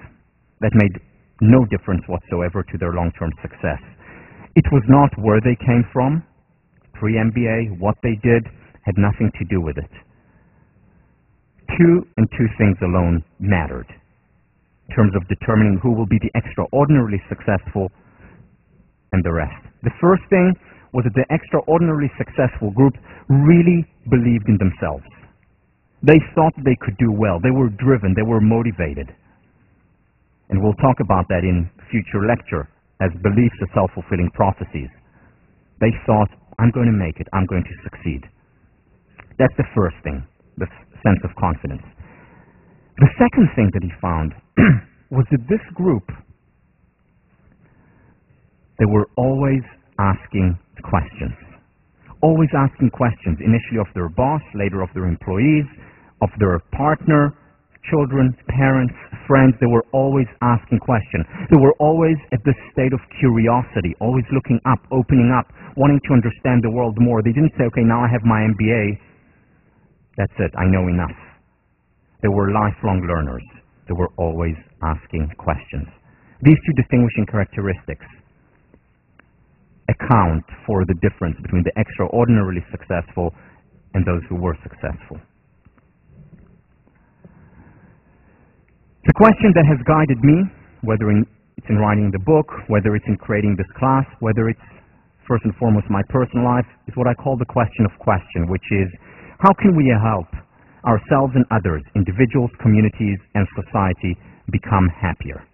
that made no difference whatsoever to their long-term success. It was not where they came from, pre-MBA, what they did, had nothing to do with it. Two things alone mattered in terms of determining who will be the extraordinarily successful and the rest. The first thing was that the extraordinarily successful group really believed in themselves. They thought they could do well. They were driven. They were motivated. And we'll talk about that in future lecture as beliefs are self-fulfilling prophecies. They thought, I'm going to make it. I'm going to succeed. That's the first thing, the sense of confidence. The second thing that he found was that this group, they were always asking questions. Always asking questions, initially of their boss, later of their employees, of their partner, children, parents, friends. They were always asking questions. They were always at this state of curiosity, always looking up, opening up, wanting to understand the world more. They didn't say, okay, now I have my MBA. That's it, I know enough. They were lifelong learners. They were always asking questions. These two distinguishing characteristics account for the difference between the extraordinarily successful and those who were successful. The question that has guided me, whether it's in writing the book, whether it's in creating this class, whether it's first and foremost my personal life, is what I call the question of question, which is, how can we help ourselves and others, individuals, communities, and society become happier?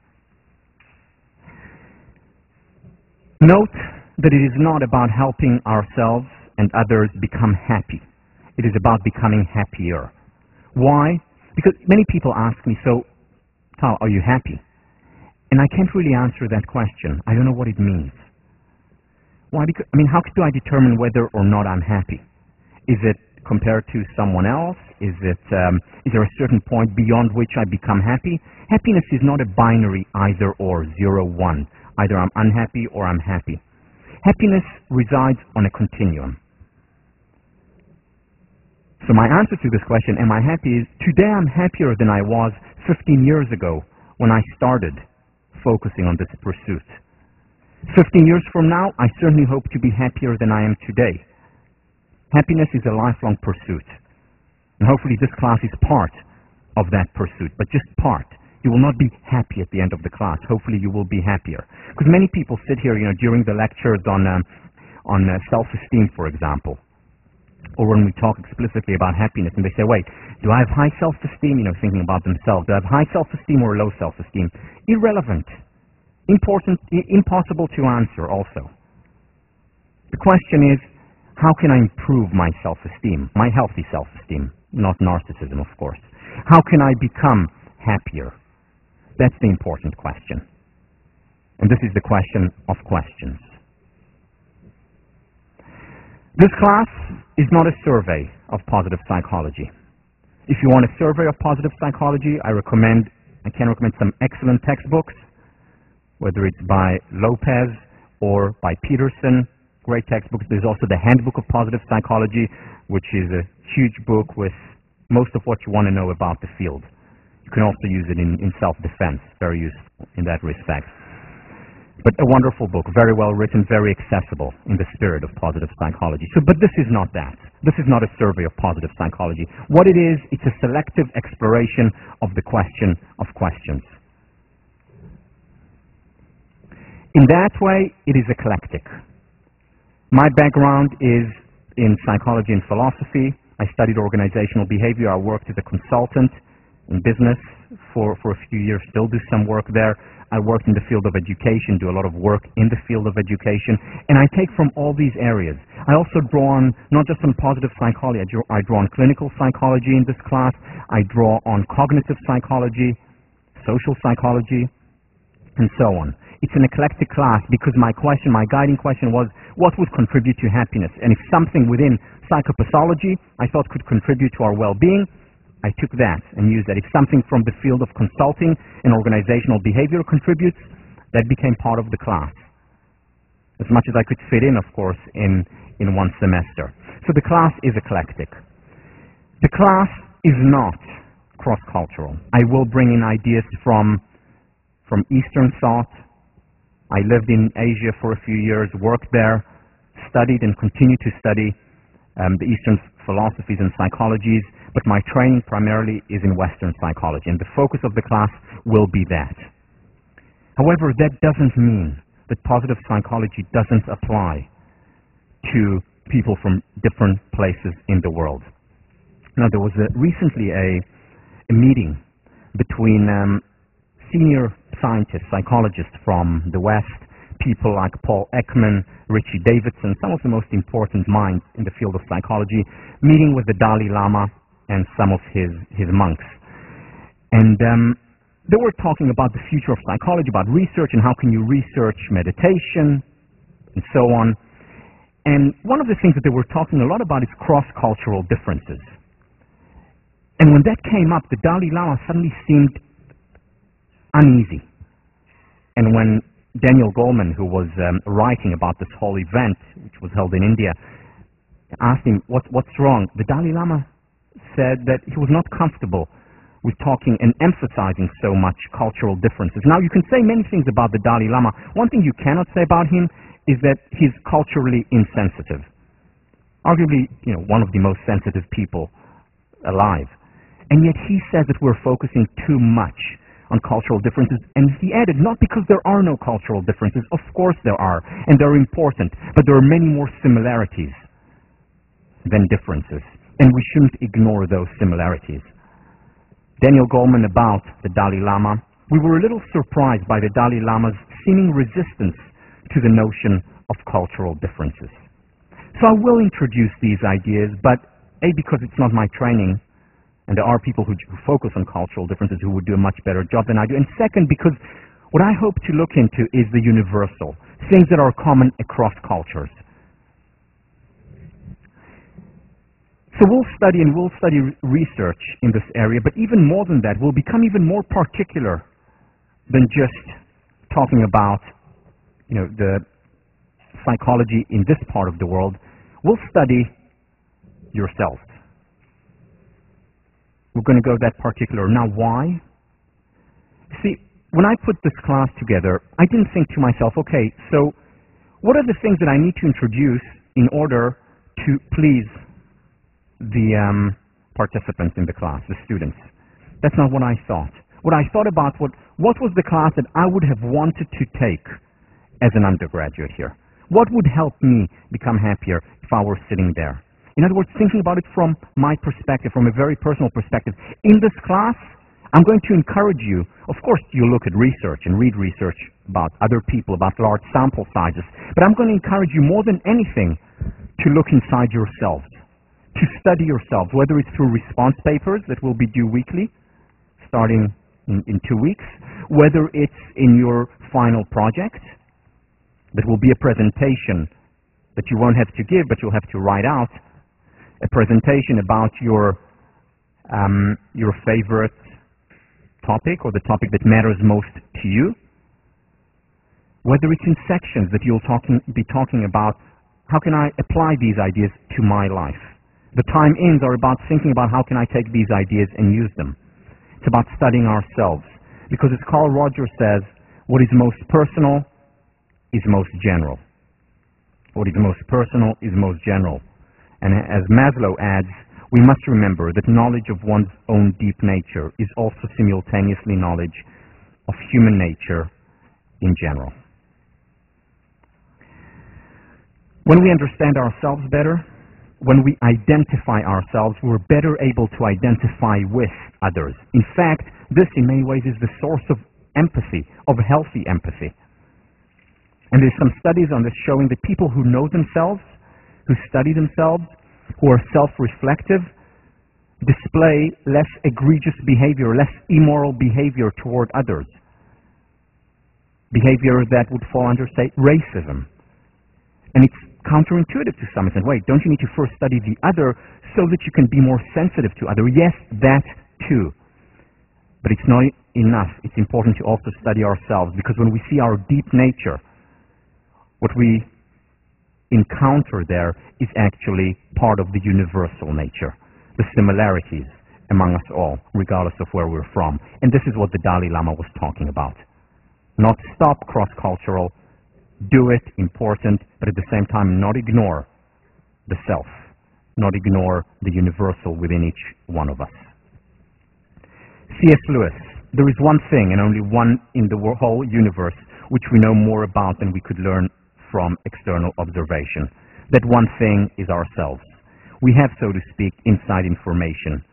Note that it is not about helping ourselves and others become happy. It is about becoming happier. Why? Because many people ask me, so, Tal, are you happy? And I can't really answer that question. I don't know what it means. Why? Because, how do I determine whether or not I'm happy? Is it compared to someone else? Is there a certain point beyond which I become happy? Happiness is not a binary either or, 0-1. Either I'm unhappy or I'm happy. Happiness resides on a continuum. So my answer to this question, am I happy, is today I'm happier than I was 15 years ago when I started focusing on this pursuit. 15 years from now, I certainly hope to be happier than I am today. Happiness is a lifelong pursuit. And hopefully this class is part of that pursuit, but just part. You will not be happy at the end of the class. Hopefully you will be happier. Because many people sit here, during the lectures on self-esteem, for example, or when we talk explicitly about happiness, and they say, wait, do I have high self-esteem, thinking about themselves? Do I have high self-esteem or low self-esteem? Irrelevant. Impossible to answer also. The question is, how can I improve my self-esteem, my healthy self-esteem, not narcissism, of course? How can I become happier? That's the important question. And this is the question of questions. This class is not a survey of positive psychology. If you want a survey of positive psychology, I can recommend some excellent textbooks, whether it's by Lopez or by Peterson, great textbooks. There's also the Handbook of Positive Psychology, which is a huge book with most of what you want to know about the field. You can also use it in self-defense, very useful in that respect. But a wonderful book, very well written, very accessible in the spirit of positive psychology. But this is not that. This is not a survey of positive psychology. What it is, it's a selective exploration of the question of questions. In that way, it is eclectic. My background is in psychology and philosophy. I studied organizational behavior. I worked as a consultant in business for a few years, still do some work there. I worked in the field of education, do a lot of work in the field of education, and I take from all these areas. I also draw on, not just on positive psychology, I draw on clinical psychology in this class, I draw on cognitive psychology, social psychology, and so on. It's an eclectic class because my guiding question was, what would contribute to happiness? And if something within psychopathology I thought could contribute to our well-being, I took that and used that. If something from the field of consulting and organizational behavior contributes, that became part of the class. As much as I could fit in, of course, in one semester. So the class is eclectic. The class is not cross-cultural. I will bring in ideas from Eastern thought. I lived in Asia for a few years, worked there, studied and continue to study the Eastern philosophies and psychologies, but my training primarily is in Western psychology, and the focus of the class will be that. However, that doesn't mean that positive psychology doesn't apply to people from different places in the world. Now, there was recently a meeting between senior scientists, psychologists from the West, people like Paul Ekman, Richie Davidson, some of the most important minds in the field of psychology, meeting with the Dalai Lama and some of his monks. And they were talking about the future of psychology, about research and how can you research meditation and so on. And one of the things that they were talking a lot about is cross-cultural differences. And when that came up, the Dalai Lama suddenly seemed uneasy. And when Daniel Goleman, who was writing about this whole event, which was held in India, asked him, what's wrong? The Dalai Lama said that he was not comfortable with talking and emphasizing so much cultural differences. Now, you can say many things about the Dalai Lama. One thing you cannot say about him is that he's culturally insensitive. Arguably, one of the most sensitive people alive. And yet he says that we're focusing too much on cultural differences, and he added, not because there are no cultural differences, of course there are, and they're important, but there are many more similarities than differences, and we shouldn't ignore those similarities. Daniel Goleman about the Dalai Lama, we were a little surprised by the Dalai Lama's seeming resistance to the notion of cultural differences. So I will introduce these ideas, but A, because it's not my training, and there are people who focus on cultural differences who would do a much better job than I do. And second, because what I hope to look into is the universal, things that are common across cultures. So we'll study research in this area, but even more than that, we'll become even more particular than just talking about, the psychology in this part of the world. We'll study yourself. We're going to go that particular. Now, why? See, when I put this class together, I didn't think to myself, okay, so what are the things that I need to introduce in order to please the participants in the class, the students? That's not what I thought. What I thought about what was the class that I would have wanted to take as an undergraduate here? What would help me become happier if I were sitting there? In other words, thinking about it from my perspective, from a very personal perspective. In this class, I'm going to encourage you, of course, you look at research and read research about other people, about large sample sizes, but I'm going to encourage you more than anything to look inside yourselves, to study yourselves, whether it's through response papers that will be due weekly, starting in 2 weeks, whether it's in your final project, that will be a presentation that you won't have to give, but you'll have to write out, a presentation about your favorite topic or the topic that matters most to you, whether it's in sections that you'll be talking about, how can I apply these ideas to my life? The time ins are about thinking about how can I take these ideas and use them. It's about studying ourselves. Because as Carl Rogers says, what is most personal is most general. What is most personal is most general. And as Maslow adds, we must remember that knowledge of one's own deep nature is also simultaneously knowledge of human nature in general. When we understand ourselves better, when we identify ourselves, we're better able to identify with others. In fact, this in many ways is the source of empathy, of healthy empathy. And there's some studies on this showing that people who know themselves, who study themselves, who are self-reflective, display less egregious behavior, less immoral behavior toward others. Behavior that would fall under, say, racism. And it's counterintuitive to some extent. Wait, don't you need to first study the other so that you can be more sensitive to other? Yes, that too. But it's not enough. It's important to also study ourselves, because when we see our deep nature, what we encounter there is actually part of the universal nature, the similarities among us all, regardless of where we're from. And this is what the Dalai Lama was talking about. Not stop cross-cultural, do it, important, but at the same time not ignore the self, not ignore the universal within each one of us. C.S. Lewis, there is one thing and only one in the whole universe which we know more about than we could learn from external observation. That one thing is ourselves. We have, so to speak, inside information.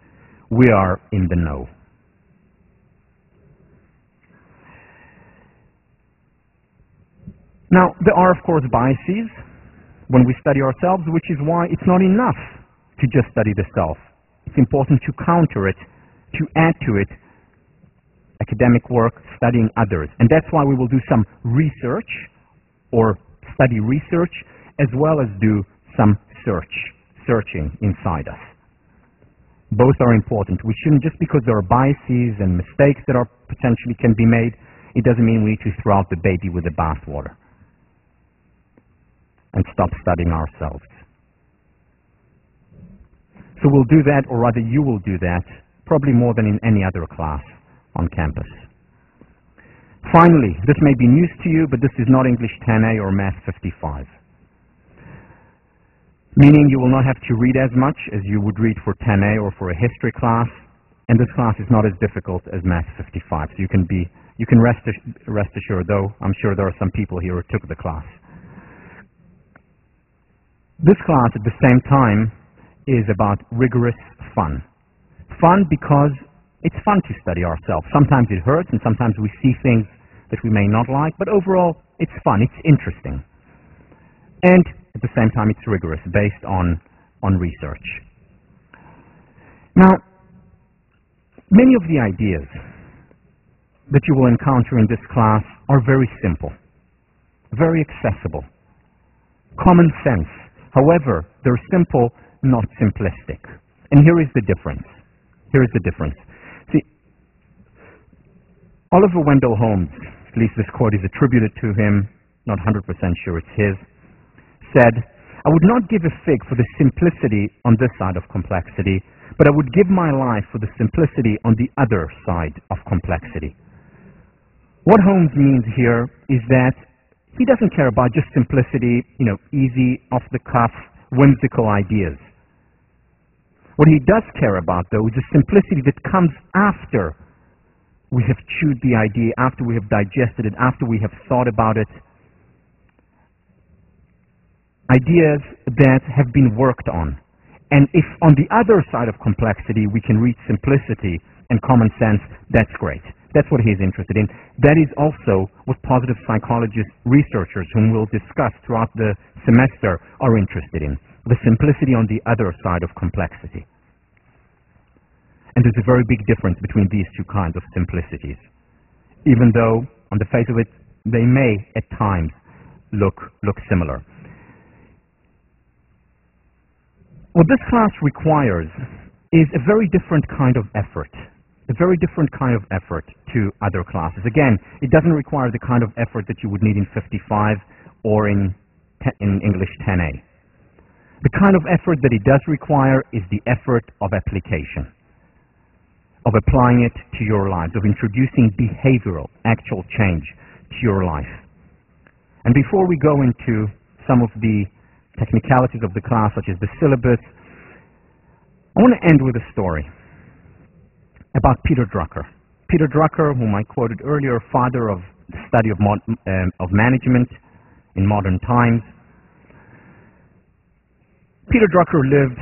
We are in the know. Now, there are, of course, biases when we study ourselves, which is why it's not enough to just study the self. It's important to counter it, to add to it academic work, studying others. And that's why we will do some research, or study research, as well as do some searching inside us. Both are important. We shouldn't, just because there are biases and mistakes that are potentially can be made, it doesn't mean we need to throw out the baby with the bathwater and stop studying ourselves. So we'll do that, or rather you will do that, probably more than in any other class on campus. Finally, this may be news to you, but this is not English 10A or Math 55. Meaning you will not have to read as much as you would read for 10A or for a history class, and this class is not as difficult as Math 55. So you can rest assured, though I'm sure there are some people here who took the class. This class, at the same time, is about rigorous fun. Fun because it's fun to study ourselves. Sometimes it hurts, and sometimes we see things that we may not like, but overall, it's fun, it's interesting. And at the same time, it's rigorous, based on research. Now, many of the ideas that you will encounter in this class are very simple, very accessible, common sense. However, they're simple, not simplistic. And here is the difference. Here is the difference. See, Oliver Wendell Holmes, at least this quote is attributed to him, not 100% sure it's his, said, "I would not give a fig for the simplicity on this side of complexity, but I would give my life for the simplicity on the other side of complexity. What Holmes means here is that he doesn't care about just simplicity, easy, off-the-cuff, whimsical ideas. What he does care about, though, is the simplicity that comes after we have chewed the idea, after we have digested it, after we have thought about it. Ideas that have been worked on. And if on the other side of complexity we can reach simplicity and common sense, that's great. That's what he's interested in. That is also what positive psychologist researchers, whom we'll discuss throughout the semester, are interested in. The simplicity on the other side of complexity. And there's a very big difference between these two kinds of simplicities, even though, on the face of it, they may, at times, look similar. What this class requires is a very different kind of effort, to other classes. Again, it doesn't require the kind of effort that you would need in 55 or in English 10A. The kind of effort that it does require is the effort of application, of applying it to your lives, of introducing behavioral, actual change to your life. And before we go into some of the technicalities of the class, such as the syllabus, I want to end with a story about Peter Drucker. Peter Drucker, whom I quoted earlier, father of the study of management in modern times. Peter Drucker lived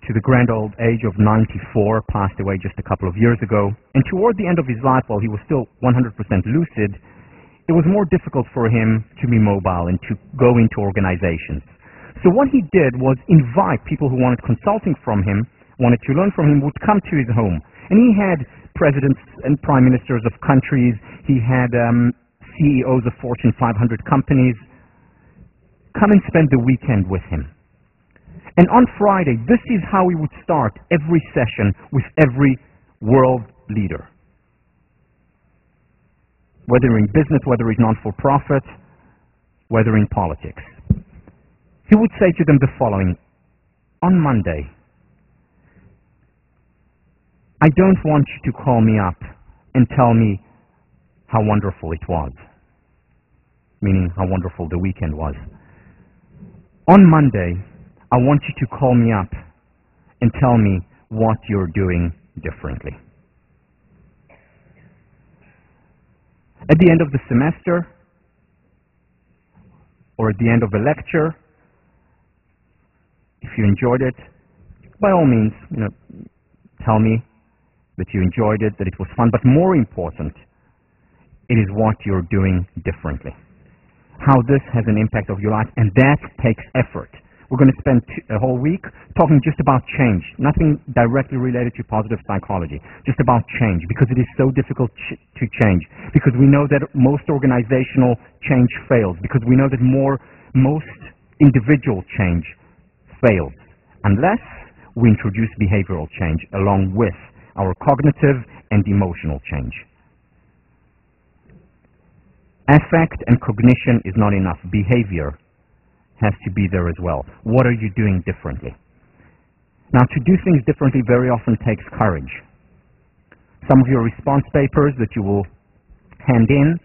to the grand old age of 94, passed away just a couple of years ago, and toward the end of his life, while he was still 100% lucid, it was more difficult for him to be mobile and to go into organizations. So what he did was invite people who wanted consulting from him, wanted to learn from him, would come to his home. And he had presidents and prime ministers of countries, he had CEOs of Fortune 500 companies come and spend the weekend with him. And on Friday, this is how he would start every session with every world leader. Whether in business, whether in non-for-profit, whether in politics. He would say to them the following: on Monday, I don't want you to call me up and tell me how wonderful it was, meaning how wonderful the weekend was. On Monday, I want you to call me up and tell me what you're doing differently. At the end of the semester, or at the end of a lecture, if you enjoyed it, by all means, tell me that you enjoyed it, that it was fun, but more important, it is what you're doing differently. How this has an impact of your life, and that takes effort. We're going to spend a whole week talking just about change, nothing directly related to positive psychology, just about change, because it is so difficult to change, because we know that most organizational change fails, because we know that most individual change fails, unless we introduce behavioral change along with our cognitive and emotional change. Affect and cognition is not enough. Behavior has to be there as well. What are you doing differently? Now, to do things differently very often takes courage. Some of your response papers that you will hand in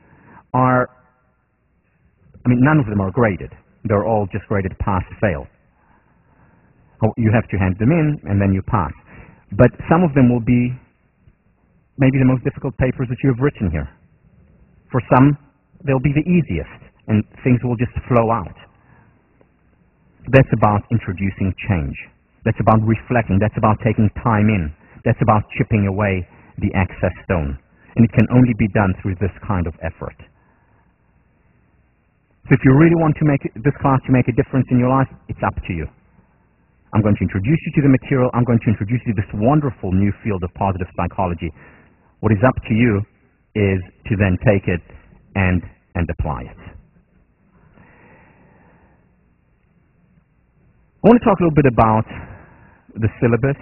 are, none of them are graded. They're all just graded pass, fail. You have to hand them in and then you pass. But some of them will be maybe the most difficult papers that you have written here. For some, they'll be the easiest and things will just flow out. That's about introducing change. That's about reflecting. That's about taking time in. That's about chipping away the excess stone. And it can only be done through this kind of effort. So if you really want to make this class to make a difference in your life, it's up to you. I'm going to introduce you to the material. I'm going to introduce you to this wonderful new field of positive psychology. What is up to you is to then take it and apply it. I want to talk a little bit about the syllabus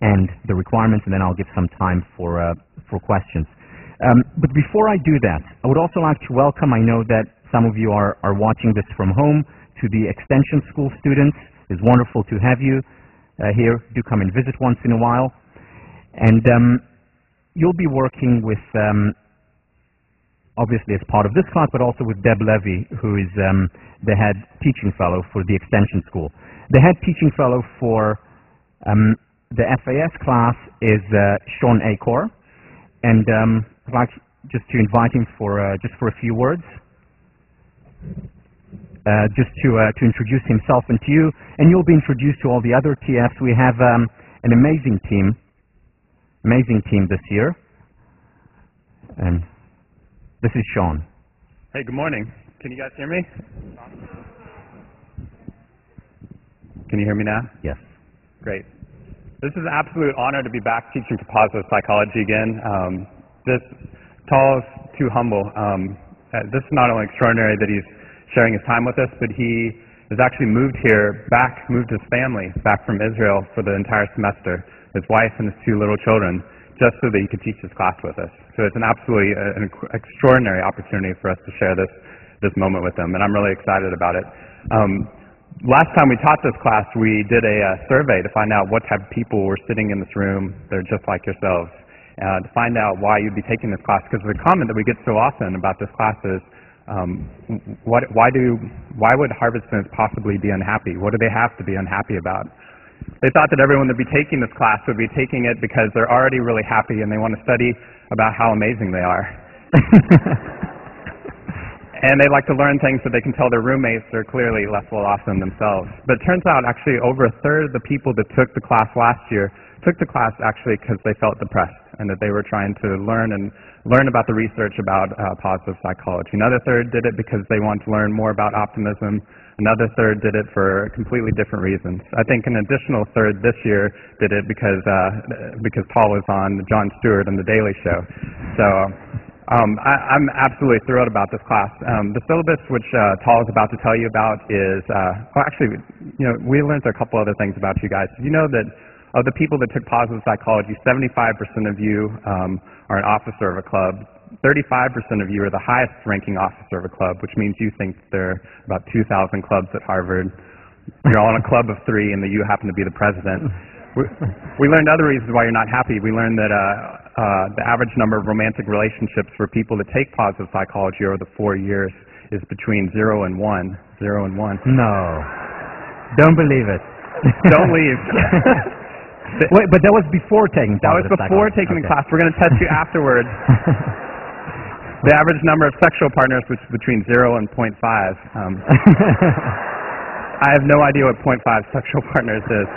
and the requirements, and then I'll give some time for questions. But before I do that, I would also like to welcome, I know that some of you are watching this from home, to the extension school students. It's wonderful to have you. here. Do come and visit once in a while. And you'll be working with, obviously as part of this class, but also with Deb Levy, who is the head teaching fellow for the Extension School. The head teaching fellow for the FAS class is Sean Acor, and I'd like just to invite him for just for a few words, just to introduce himself and to you, and you'll be introduced to all the other TFs. We have an amazing team this year, and this is Sean. Hey, good morning. Can you guys hear me? Can you hear me now? Yes. Great. This is an absolute honor to be back teaching for positive psychology again. Tal is too humble. This is not only extraordinary that he's sharing his time with us, but he has actually moved his family back from Israel for the entire semester, his wife and his 2 little children, just so that he could teach this class with us. So it's an absolutely extraordinary opportunity for us to share this moment with them, and I'm really excited about it. Last time we taught this class, we did a survey to find out what type of people were sitting in this room. They're just like yourselves. To find out why you'd be taking this class, because the comment that we get so often about this class is, why would Harvard students possibly be unhappy? What do they have to be unhappy about? They thought that everyone that would be taking this class would be taking it because they're already really happy and they want to study about how amazing they are. And they like to learn things so they can tell their roommates they're clearly less well off than themselves. But it turns out actually over a third of the people that took the class last year took the class actually because they felt depressed and that they were trying to learn about the research about positive psychology. Another third did it because they wanted to learn more about optimism. Another third did it for completely different reasons. I think an additional third this year did it because Tal was on Jon Stewart and The Daily Show. So I'm absolutely thrilled about this class. The syllabus, which Tal is about to tell you about, is well, actually, we learned a couple other things about you guys. You know that of the people that took positive psychology, 75% of you are an officer of a club. 35% of you are the highest ranking officer of a club, which means you think there are about 2,000 clubs at Harvard. You're all in a club of 3 and that you happen to be the president. We learned other reasons why you're not happy. We learned that the average number of romantic relationships for people that take positive psychology over the 4 years is between 0 and 1. 0 and 1. No. Don't believe it. Don't leave. Wait, but that was before taking positive psychology. That was before taking the class. We're going to test you afterwards. The average number of sexual partners was between 0 and 0.5. I have no idea what 0.5 sexual partners is.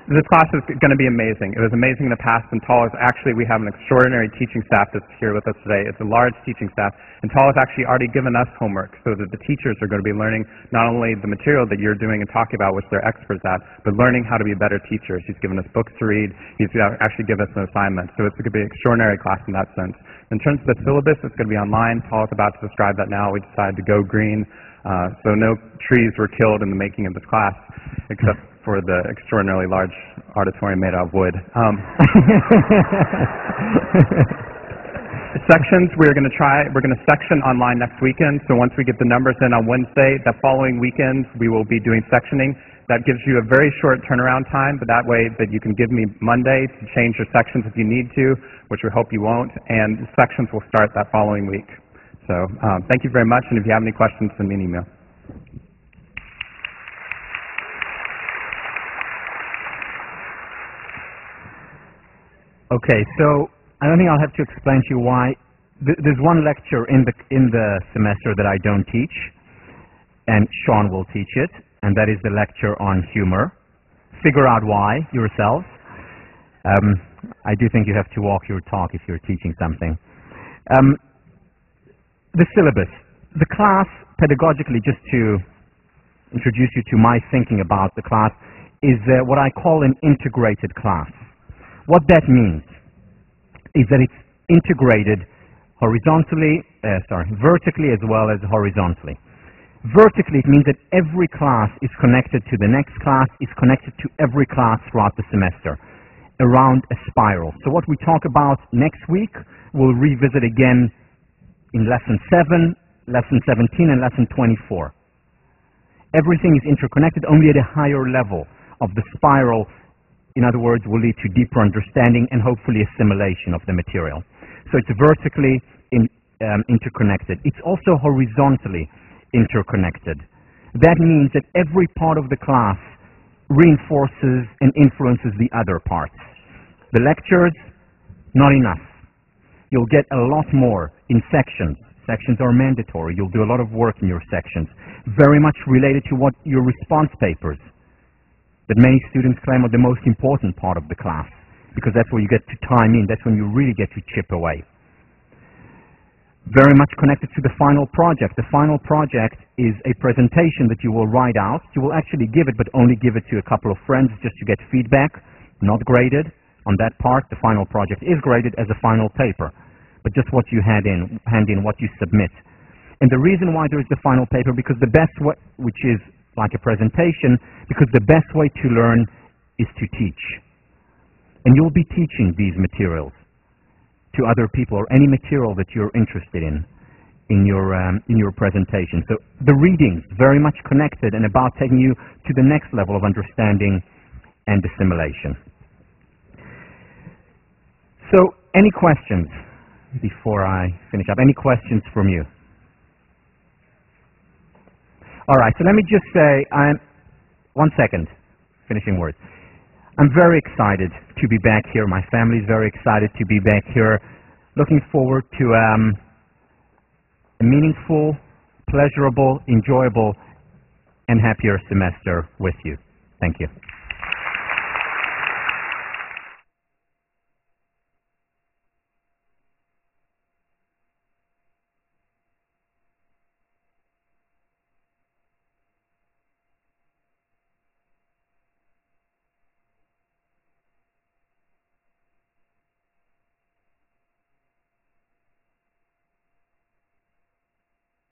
This class is going to be amazing. It was amazing in the past, and Tal is actually, we have an extraordinary teaching staff that's here with us today. It's a large teaching staff, and Tal has actually already given us homework so that the teachers are going to be learning not only the material that you're doing and talking about, which they're experts at, but learning how to be better teachers. He's given us books to read. He's actually given us an assignment. So it's going to be an extraordinary class in that sense. In terms of the syllabus, it's going to be online. Tal is about to describe that now. We decided to go green, so no trees were killed in the making of this class, except for the extraordinarily large auditorium made out of wood. Sections, we're going to section online next weekend, so once we get the numbers in on Wednesday, that following weekend we will be doing sectioning. That gives you a very short turnaround time, but that way that you can give me Monday to change your sections if you need to, which we hope you won't, and sections will start that following week. So thank you very much, and if you have any questions, send me an email. Okay, so I don't think I'll have to explain to you why. There's one lecture in the semester that I don't teach, and Sean will teach it, and that is the lecture on humor. Figure out why yourselves. I do think you have to walk your talk if you're teaching something. The syllabus. The class, pedagogically, just to introduce you to my thinking about the class, is what I call an integrated class. What that means is that it's integrated vertically as well as horizontally. Vertically, it means that every class is connected to the next class, is connected to every class throughout the semester, around a spiral. So what we talk about next week, we'll revisit again in Lesson 7, Lesson 17, and Lesson 24. Everything is interconnected, only at a higher level of the spiral, in other words, will lead to deeper understanding and hopefully assimilation of the material. So it's vertically interconnected. It's also horizontally interconnected. That means that every part of the class reinforces and influences the other parts. The lectures, not enough. You'll get a lot more in sections. Sections are mandatory. You'll do a lot of work in your sections, very much related to what your response papers that many students claim are the most important part of the class, because that's where you get to time in. That's when you really get to chip away. Very much connected to the final project. The final project is a presentation that you will write out. You will actually give it, but only give it to a couple of friends just to get feedback, not graded. On that part, the final project is graded as a final paper, but just what you hand in, what you submit. And the reason why there is the final paper, because the best way, which is like a presentation, because the best way to learn is to teach. And you'll be teaching these materials to other people, or any material that you're interested in your presentation. So the readings, very much connected and about taking you to the next level of understanding and assimilation. So, any questions before I finish up? Any questions from you? All right, so let me just say, one second, finishing words. I'm very excited to be back here. My family is very excited to be back here. Looking forward to a meaningful, pleasurable, enjoyable, and happier semester with you. Thank you.